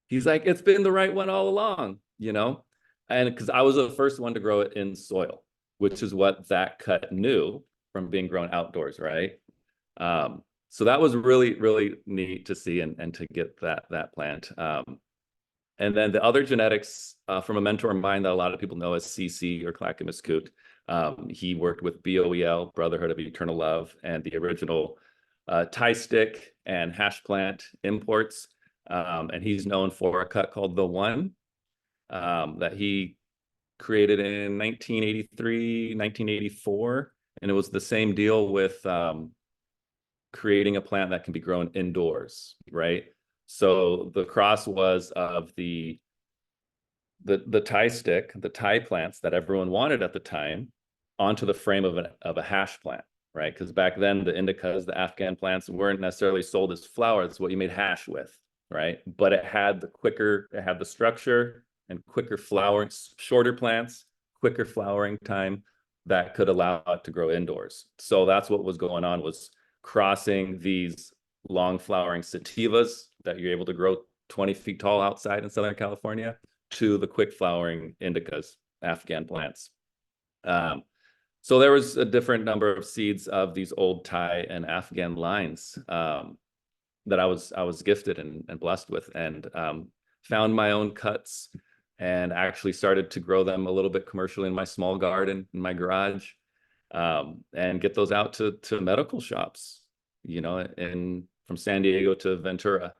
Speaker 2: He's like, it's been the right one all along, And because I was the first one to grow it in soil, which is what that cut knew from being grown outdoors, right? So that was really, really neat to see and to get that plant. And then the other genetics from a mentor of mine that a lot of people know as CC or Clackamas Coot. He worked with BOEL, Brotherhood of Eternal Love, and the original Thai stick and hash plant imports. And he's known for a cut called The One that he created in 1983, 1984. And it was the same deal with creating a plant that can be grown indoors, right? So the cross was of the Thai stick, the Thai plants that everyone wanted at the time, onto the frame of a hash plant, right? Because back then the indicas, the Afghan plants, weren't necessarily sold as flour. It's what you made hash with, right? But it had the structure and quicker flowering, shorter plants, quicker flowering time that could allow it to grow indoors. So that's what was going on, was crossing these long flowering sativas that you're able to grow 20 feet tall outside in Southern California to the quick flowering indicas, Afghan plants. So there was a different number of seeds of these old Thai and Afghan lines that I was gifted and blessed with, and found my own cuts and actually started to grow them a little bit commercially in my small garden in my garage, and get those out to medical shops, from San Diego to Ventura.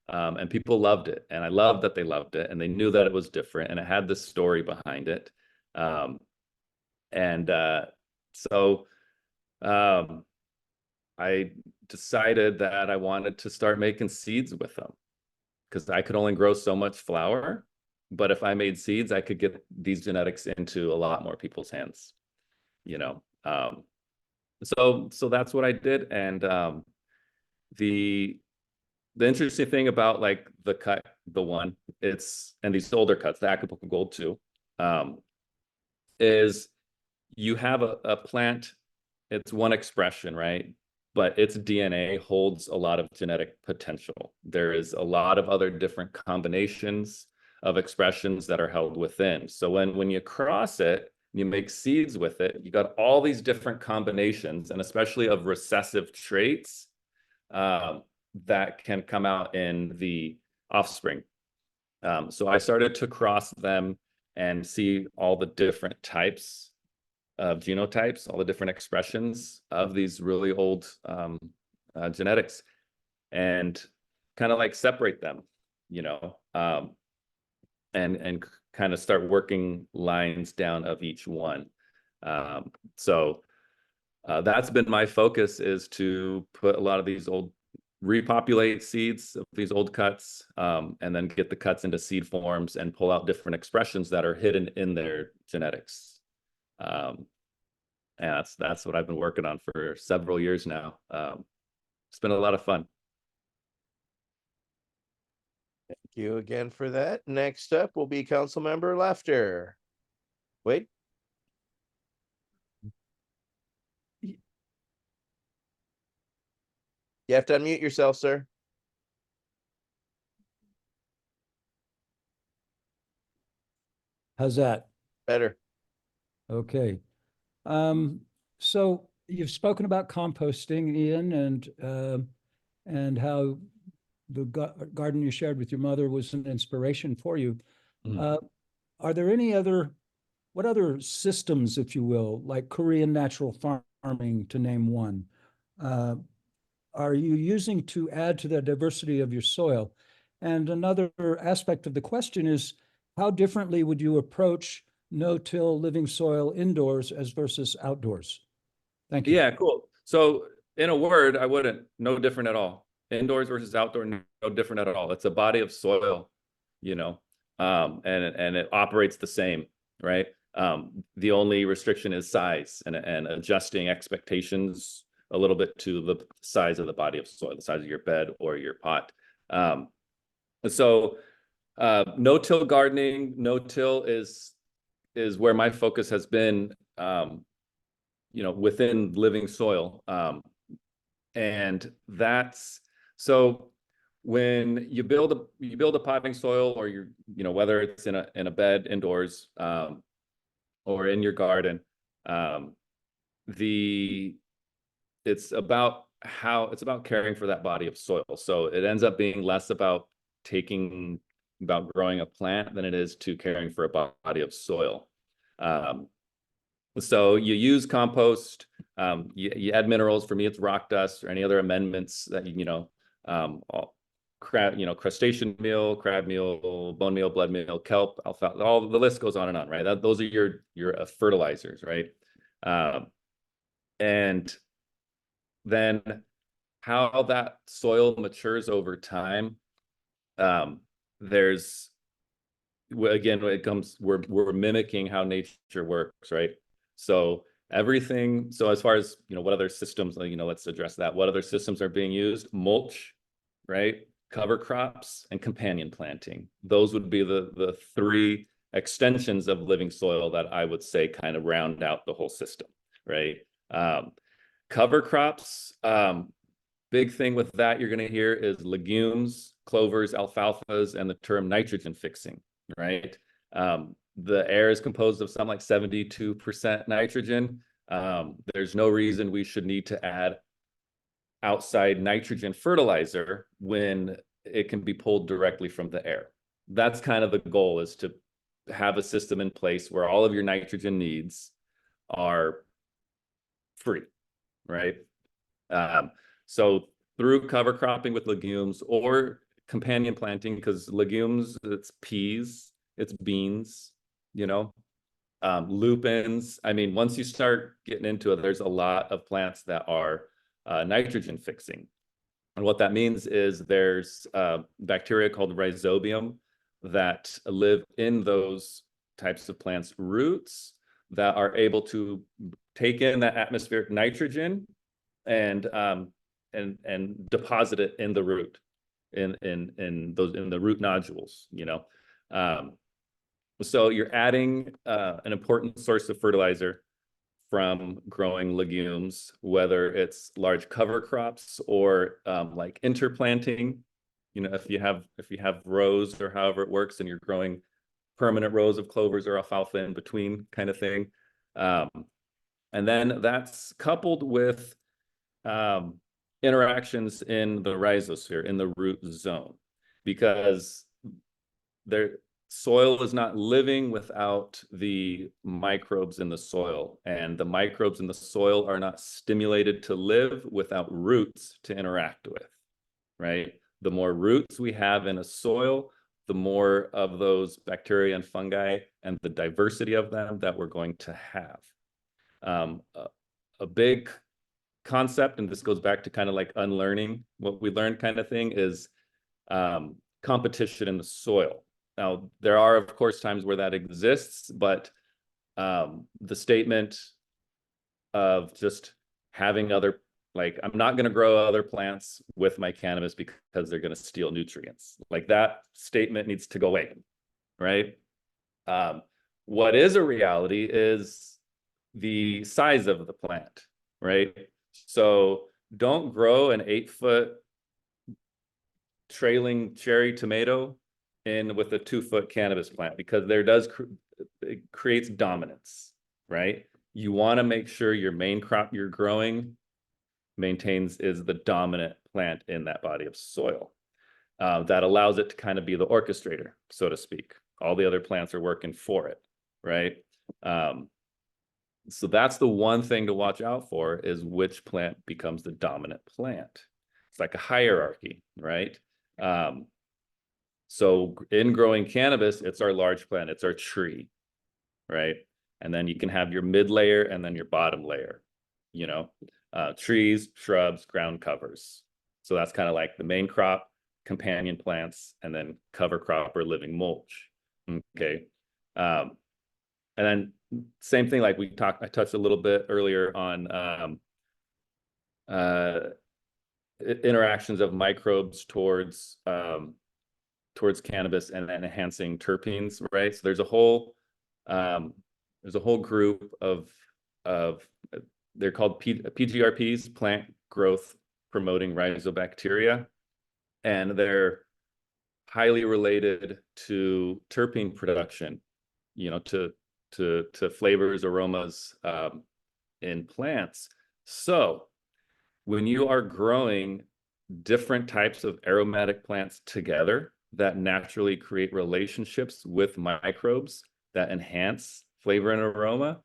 Speaker 2: And people loved it. And I loved that they loved it. And they knew that it was different. And it had this story behind it. So I decided that I wanted to start making seeds with them, because I could only grow so much flour. But if I made seeds, I could get these genetics into a lot more people's hands, So that's what I did. And the interesting thing about like the cut, The One, and these older cuts, the Acapulco Gold too, is you have a plant, it's one expression, right? But its DNA holds a lot of genetic potential. There is a lot of other different combinations of expressions that are held within. So when you cross it, you make seeds with it, you got all these different combinations, and especially of recessive traits that can come out in the offspring. So I started to cross them and see all the different types of genotypes, all the different expressions of these really old genetics, and kind of like separate them, and kind of start working lines down of each one. So that's been my focus, is to put a lot of these repopulate seeds of these old cuts, and then get the cuts into seed forms and pull out different expressions that are hidden in their genetics. And that's what I've been working on for several years now. It's been a lot of fun.
Speaker 1: Thank you again for that. Next up will be Councilmember Laughter. Wait. You have to unmute yourself, sir.
Speaker 4: How's that?
Speaker 1: Better.
Speaker 4: Okay. So you've spoken about composting, Ian, and how the garden you shared with your mother was an inspiration for you. Are there what other systems, if you will, like Korean natural farming, to name one, are you using to add to the diversity of your soil? And another aspect of the question is, how differently would you approach no-till living soil indoors as versus outdoors? Thank you.
Speaker 2: Yeah, cool. So in a word, I wouldn't, no different at all. Indoors versus outdoor, no different at all. It's a body of soil, and it operates the same, right? The only restriction is size and adjusting expectations a little bit to the size of the body of soil, the size of your bed or your pot. So No-till gardening, no-till is where my focus has been, within living soil. And that's so when you build a potting soil, or whether it's in a bed indoors, or in your garden, it's about caring for that body of soil. So it ends up being less about growing a plant than it is to caring for a body of soil. So you use compost, you add minerals. For me, it's rock dust or any other amendments that crustacean meal, crab meal, bone meal, blood meal, kelp, alfalfa, all the list goes on and on, right? Those are your fertilizers, right? And then how that soil matures over time, there's again, when it comes, we're mimicking how nature works, right? So everything. So as far as what other systems, let's address that. What other systems are being used? Mulch, right? Cover crops and companion planting. Those would be the three extensions of living soil that I would say kind of round out the whole system, right? Cover crops, big thing with that you're going to hear is legumes, clovers, alfalfas, and the term nitrogen fixing, right? The air is composed of something like 72% nitrogen. There's no reason we should need to add outside nitrogen fertilizer when it can be pulled directly from the air. That's kind of the goal, is to have a system in place where all of your nitrogen needs are free, right? So through cover cropping with legumes or companion planting, because legumes, it's peas, it's beans, lupins. I mean, once you start getting into it, there's a lot of plants that are nitrogen fixing. And what that means is there's bacteria called rhizobium that live in those types of plants' roots that are able to take in that atmospheric nitrogen and deposit it in the root, in the root nodules. So you're adding an important source of fertilizer from growing legumes, whether it's large cover crops or like interplanting. If you have rows, or however it works, and you're growing permanent rows of clovers or alfalfa in between, kind of thing. And then that's coupled with interactions in the rhizosphere, in the root zone, because soil is not living without the microbes in the soil, and the microbes in the soil are not stimulated to live without roots to interact with, right? The more roots we have in a soil, the more of those bacteria and fungi and the diversity of them that we're going to have. A big concept, and this goes back to kind of like unlearning what we learned kind of thing, is competition in the soil. Now, there are, of course, times where that exists, but the statement of just having other, like, I'm not going to grow other plants with my cannabis because they're going to steal nutrients. Like, that statement needs to go away, right? What is a reality is the size of the plant, right? So don't grow an 8-foot trailing cherry tomato in with a 2-foot cannabis plant, because it creates dominance, right? You want to make sure your main crop you're growing is the dominant plant in that body of soil. That allows it to kind of be the orchestrator, so to speak. All the other plants are working for it, right? So that's the one thing to watch out for, is which plant becomes the dominant plant. It's like a hierarchy, right? So in growing cannabis, it's our large plant, it's our tree, right? And then you can have your mid layer and then your bottom layer, trees, shrubs, ground covers. So that's kind of like the main crop, companion plants, and then cover crop or living mulch. Okay. And then same thing, like I touched a little bit earlier on interactions of microbes towards towards cannabis and enhancing terpenes, right? So there's a whole group of they're called PGRPs, plant growth promoting rhizobacteria, and they're highly related to terpene production, you know, to flavors, aromas in plants. So when you are growing different types of aromatic plants together that naturally create relationships with microbes that enhance flavor and aroma,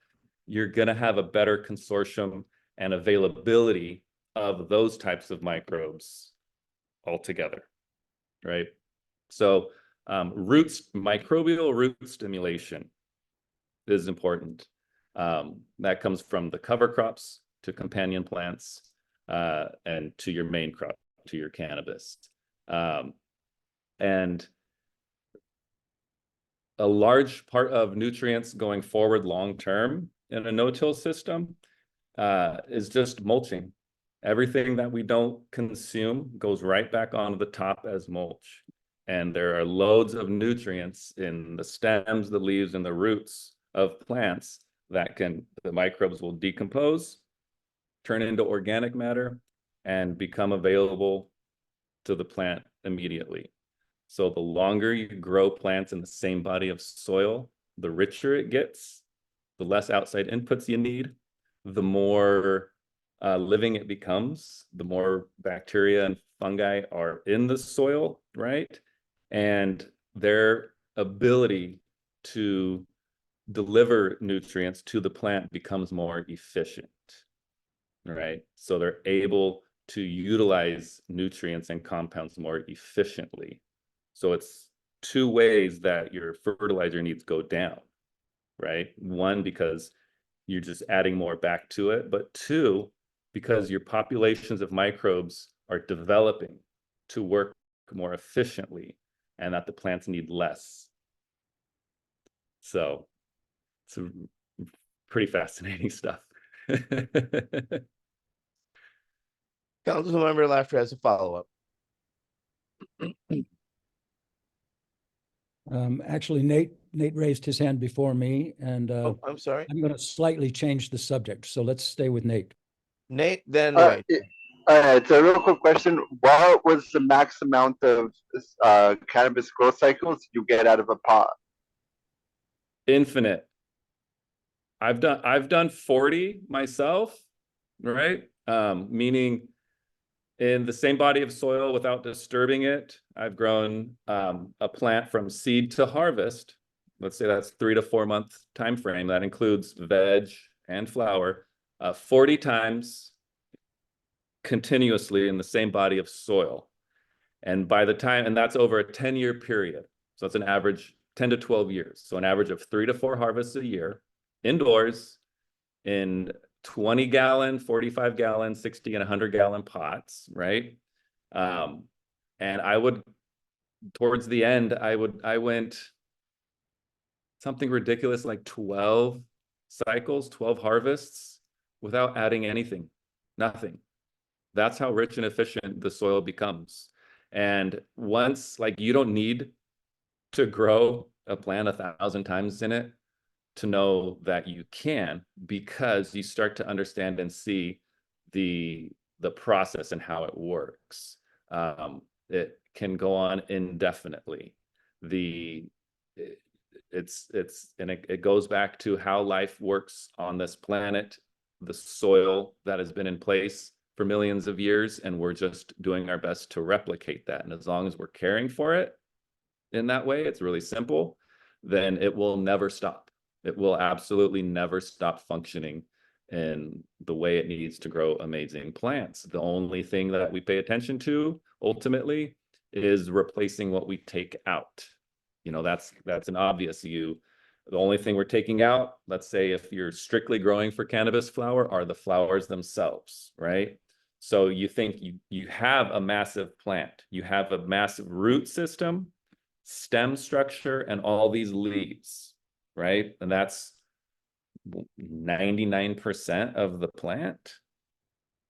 Speaker 2: you're going to have a better consortium and availability of those types of microbes altogether, right? So microbial root stimulation is important. That comes from the cover crops to companion plants and to your main crop, to your cannabis. And a large part of nutrients going forward long-term in a no-till system is just mulching. Everything that we don't consume goes right back onto the top as mulch. And there are loads of nutrients in the stems, the leaves, and the roots of plants that the microbes will decompose, turn into organic matter, and become available to the plant immediately. So the longer you grow plants in the same body of soil, the richer it gets, the less outside inputs you need, the more living it becomes, the more bacteria and fungi are in the soil, right? And their ability to deliver nutrients to the plant becomes more efficient, right? So they're able to utilize nutrients and compounds more efficiently. So it's two ways that your fertilizer needs go down, right? One, because you're just adding more back to it, but two, because your populations of microbes are developing to work more efficiently and that the plants need less. So it's pretty fascinating stuff.
Speaker 1: Councilmember Laughter has a follow-up.
Speaker 4: Actually, Nate raised his hand before me, and
Speaker 1: Oh, I'm sorry.
Speaker 4: I'm going to slightly change the subject. So let's stay with Nate.
Speaker 1: Nate, then wait.
Speaker 3: It's a real quick question. What was the max amount of cannabis growth cycles you get out of a pot?
Speaker 2: Infinite. I've done 40 myself, right? Meaning in the same body of soil without disturbing it. I've grown a plant from seed to harvest. Let's say that's 3 to 4 month time frame. That includes veg and flower, 40 times continuously in the same body of soil. And by the time, and that's over a 10-year period. So it's an average 10 to 12 years. So an average of 3 to 4 harvests a year indoors in 20-gallon, 45-gallon, 60 and 100-gallon pots, right? And I would, towards the end, I went something ridiculous like 12 cycles, 12 harvests without adding anything, nothing. That's how rich and efficient the soil becomes. And once, like, you don't need to grow a plant 1,000 times in it to know that you can, because you start to understand and see the process and how it works. It can go on indefinitely. It goes back to how life works on this planet, the soil that has been in place for millions of years, and we're just doing our best to replicate that. And as long as we're caring for it in that way, it's really simple, then it will never stop. It will absolutely never stop functioning in the way it needs to grow amazing plants. The only thing that we pay attention to ultimately is replacing what we take out. You know, that's an obvious. The only thing we're taking out, let's say if you're strictly growing for cannabis flower, are the flowers themselves, right? So you think you have a massive plant, you have a massive root system, stem structure, and all these leaves, right? And that's 99% of the plant,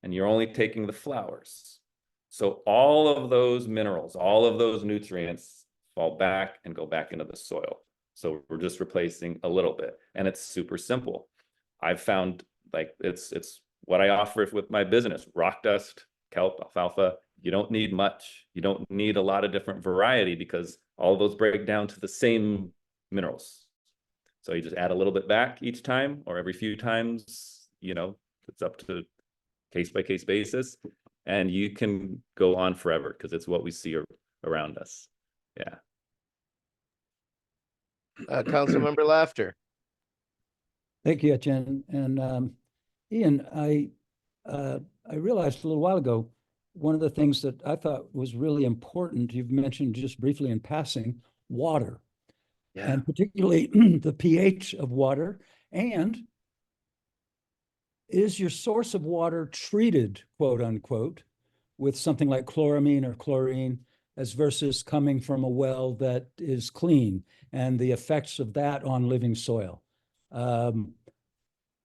Speaker 2: and you're only taking the flowers. So all of those minerals, all of those nutrients fall back and go back into the soil. So we're just replacing a little bit, and it's super simple. I've found like it's what I offer with my business: rock dust, kelp, alfalfa. You don't need much. You don't need a lot of different variety because all those break down to the same minerals. So you just add a little bit back each time or every few times, you know, it's up to case by case basis, and you can go on forever because it's what we see around us. Yeah.
Speaker 1: Councilmember Laughter.
Speaker 4: Thank you, Etienne. And Ian, I realized a little while ago, one of the things that I thought was really important, you've mentioned just briefly in passing, water.
Speaker 2: Yeah.
Speaker 4: And particularly the pH of water. And is your source of water treated, quote unquote, with something like chloramine or chlorine, as versus coming from a well that is clean, and the effects of that on living soil?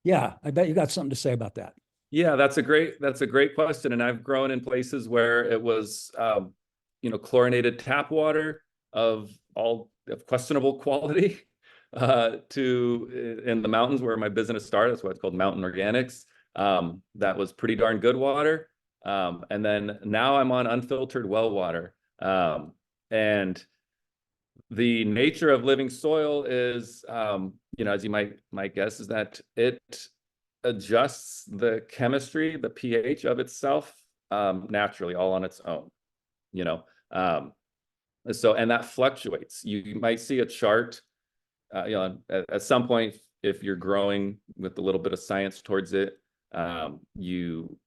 Speaker 4: Yeah, I bet you got something to say about that.
Speaker 2: Yeah, that's a great question. And I've grown in places where it was, you know, chlorinated tap water of questionable quality to in the mountains where my business started. That's why it's called Mountain Organics. That was pretty darn good water. And then now I'm on unfiltered well water. And the nature of living soil is, you know, as you might guess, is that it adjusts the chemistry, the pH of itself naturally, all on its own, you know. So, and that fluctuates. You might see a chart, you know, at some point, if you're growing with a little bit of science towards it, you'll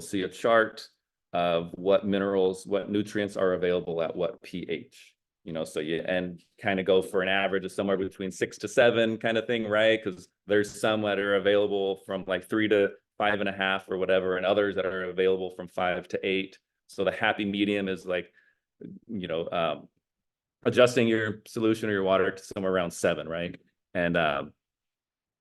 Speaker 2: see a chart of what minerals, what nutrients are available at what pH. You know, so you and kind of go for an average of somewhere between 6 to 7 kind of thing, right? Because there's some that are available from like 3 to 5.5 or whatever, and others that are available from 5 to 8. So the happy medium is like, you know, adjusting your solution or your water to somewhere around 7, right? And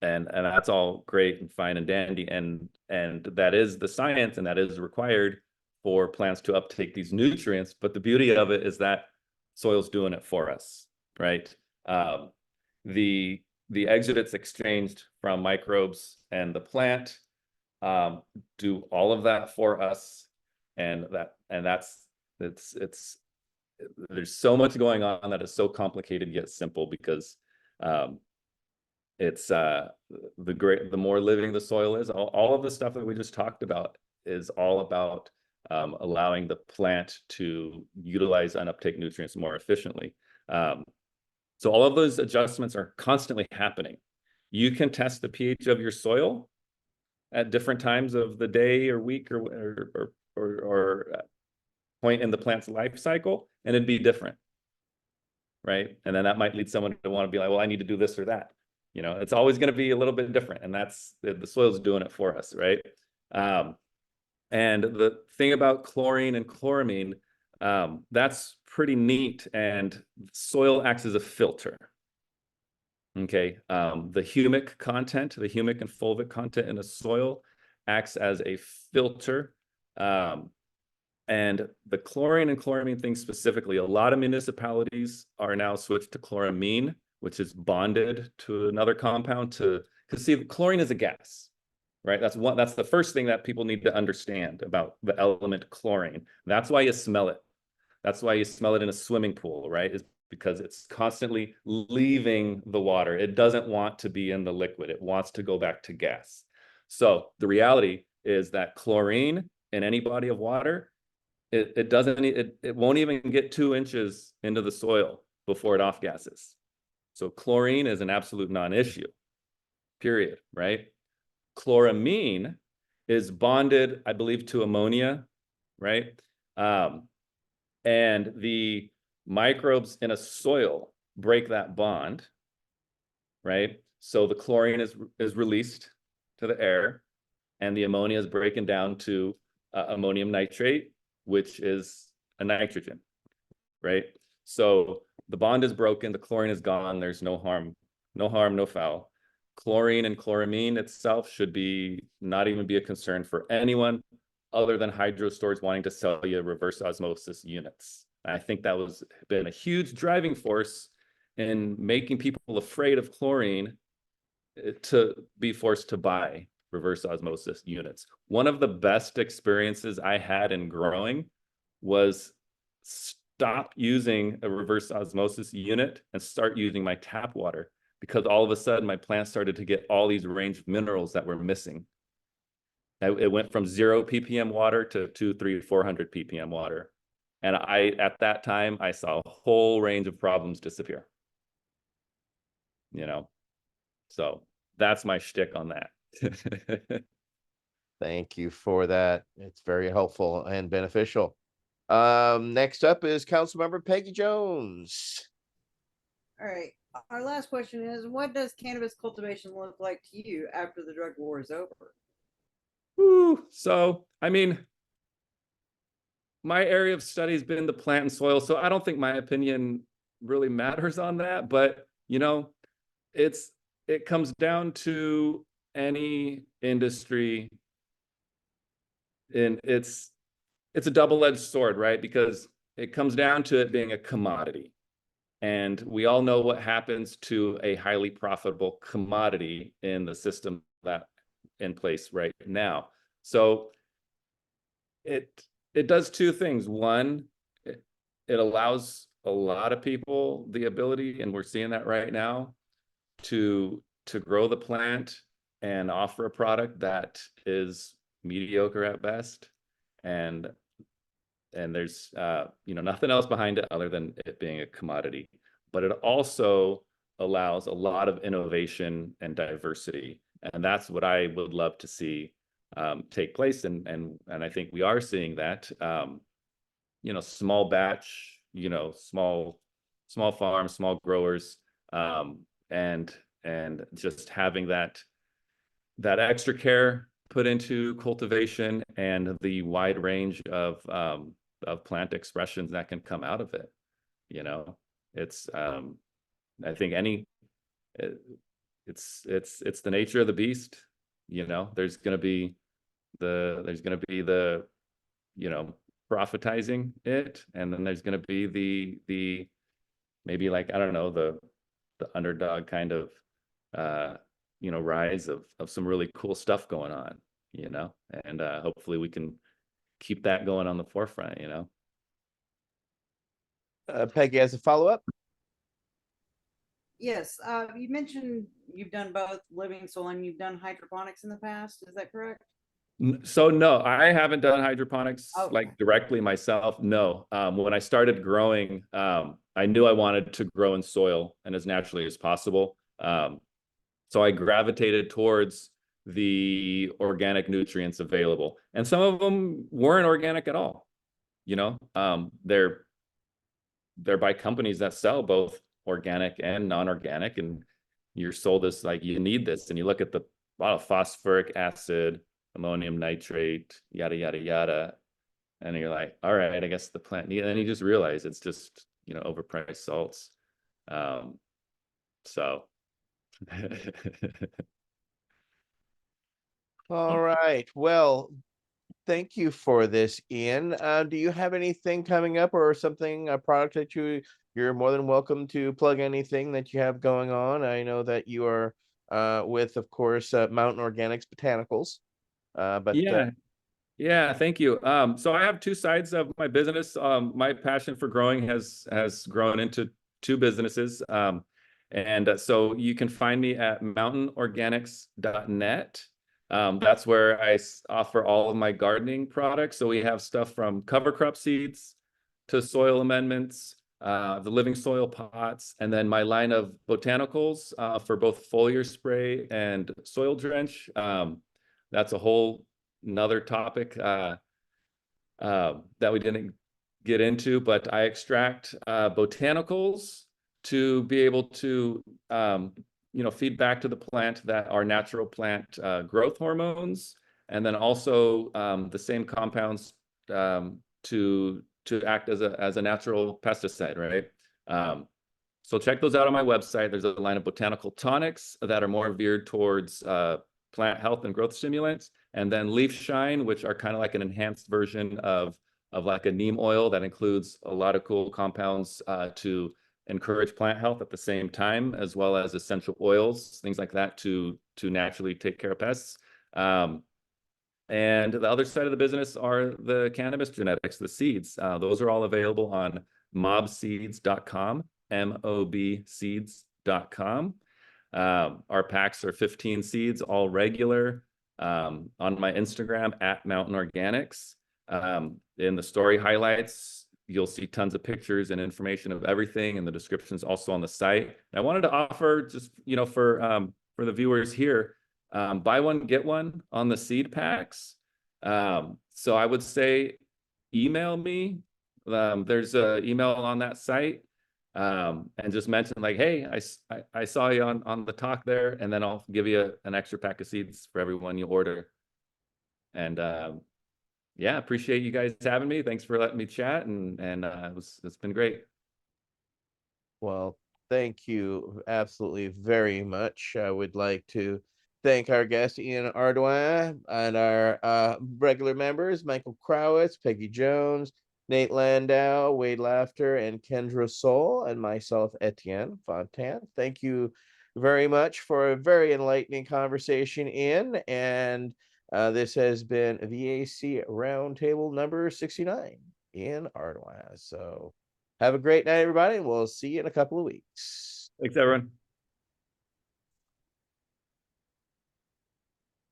Speaker 2: that's all great and fine and dandy, and that is the science, and that is required for plants to uptake these nutrients. But the beauty of it is that soil's doing it for us, right? The exudates exchanged from microbes and the plant do all of that for us, and there's so much going on that is so complicated yet simple, because it's the more living the soil is, all of the stuff that we just talked about is all about allowing the plant to utilize unuptake nutrients more efficiently. So all of those adjustments are constantly happening. You can test the pH of your soil at different times of the day or week or point in the plant's life cycle, and it'd be different, right? And then that might lead someone to want to be like, well, I need to do this or that. You know, it's always going to be a little bit different, and that's the soil's doing it for us, right? And the thing about chlorine and chloramine, that's pretty neat, and soil acts as a filter. Okay, the humic content, the humic and fulvic content in a soil acts as a filter. And the chlorine and chloramine thing specifically, a lot of municipalities are now switched to chloramine, which is bonded to another compound because see, chlorine is a gas, right? That's the first thing that people need to understand about the element chlorine. That's why you smell it. That's why you smell it in a swimming pool, right? Is because it's constantly leaving the water. It doesn't want to be in the liquid. It wants to go back to gas. So the reality is that chlorine in any body of water, it won't even get 2 inches into the soil before it off gases. So chlorine is an absolute non-issue, period, right? Chloramine is bonded, I believe, to ammonia, right? And the microbes in a soil break that bond, right? So the chlorine is released to the air, and the ammonia is breaking down to ammonium nitrate, which is a nitrogen, right? So the bond is broken, the chlorine is gone, there's no harm, no foul. Chlorine and chloramine itself should not even be a concern for anyone other than hydro stores wanting to sell you reverse osmosis units. I think that was been a huge driving force in making people afraid of chlorine to be forced to buy reverse osmosis units. One of the best experiences I had in growing was stop using a reverse osmosis unit and start using my tap water, because all of a sudden my plants started to get all these range of minerals that were missing. It went from 0 ppm water to 200, 300, 400 ppm water. And at that time, I saw a whole range of problems disappear. You know, so that's my shtick on that.
Speaker 1: Thank you for that. It's very helpful and beneficial. Next up is Councilmember Peggy Jones.
Speaker 5: All right. Our last question is, what does cannabis cultivation look like to you after the drug war is over?
Speaker 2: So, I mean, my area of study has been the plant and soil, so I don't think my opinion really matters on that. But, you know, it comes down to any industry, and it's a double-edged sword, right? Because it comes down to it being a commodity. And we all know what happens to a highly profitable commodity in the system that in place right now. So it does two things. One, it allows a lot of people the ability, and we're seeing that right now, to grow the plant and offer a product that is mediocre at best, and there's you know, nothing else behind it other than it being a commodity. But it also allows a lot of innovation and diversity, and that's what I would love to see take place. And I think we are seeing that. You know, small batch, you know, small farms, small growers, and just having that extra care put into cultivation and the wide range of plant expressions that can come out of it. You know, it's I think it's the nature of the beast. You know, there's gonna be the you know, profitizing it, and then there's gonna be the maybe, like, I don't know, the underdog kind of you know, rise of some really cool stuff going on, you know, and hopefully we can keep that going on the forefront, you know.
Speaker 1: Peggy has a follow-up.
Speaker 5: Yes. You mentioned you've done both living soil and you've done hydroponics in the past. Is that correct?
Speaker 2: So no, I haven't done hydroponics like
Speaker 5: Okay.
Speaker 2: directly myself. No. When I started growing, I knew I wanted to grow in soil and as naturally as possible. So I gravitated towards the organic nutrients available, and some of them weren't organic at all. You know, they're by companies that sell both organic and non-organic, and you're sold this like you need this, and you look at the lot of phosphoric acid, ammonium nitrate, yada yada yada, and you're like, all right, I guess the plant need, and then you just realize it's just, you know, overpriced salts. So
Speaker 1: All right. Well, thank you for this, Ian. Do you have anything coming up or something, a product that you're more than welcome to plug anything that you have going on? I know that you are with, of course, Mountain Organics Botanicals. But
Speaker 2: yeah, thank you. So I have two sides of my business. My passion for growing has grown into two businesses. So you can find me at mountainorganics.net. That's where I offer all of my gardening products. So we have stuff from cover crop seeds to soil amendments, the living soil pots, and then my line of botanicals for both foliar spray and soil drench. That's a whole another topic that we didn't get into, but I extract botanicals to be able to you know, feed back to the plant that are natural plant growth hormones, and then also the same compounds to act as a natural pesticide, right? So check those out on my website. There's a line of botanical tonics that are more veered towards plant health and growth stimulants, and then Leaf Shine, which are kind of like an enhanced version of of like a neem oil that includes a lot of cool compounds to encourage plant health at the same time, as well as essential oils, things like that to naturally take care of pests. And the other side of the business are the cannabis genetics, the seeds. Those are all available on mobseeds.com, mobseeds.com. Our packs are 15 seeds, all regular. On my Instagram at Mountain Organics. In the story highlights, you'll see tons of pictures and information of everything, and the descriptions also on the site. And I wanted to offer just, for the viewers here, buy one, get one on the seed packs. So I would say email me. There's an email on that site. And just mention like, hey, I saw you on the talk there, and then I'll give you an extra pack of seeds for everyone you order. And yeah, appreciate you guys having me. Thanks for letting me chat, and it's been great.
Speaker 1: Well, thank you absolutely very much. I would like to thank our guest Ian Ardoin and our regular members Michael Crowitz, Peggy Jones, Nate Landau, Wade Laughter, and Kendra Soul, and myself, Etienne Fontaine. Thank you very much for a very enlightening conversation, Ian. And this has been V.A.C. Roundtable number 69, Ian Ardoin. So have a great night, everybody. We'll see you in a couple of weeks.
Speaker 2: Thanks, everyone.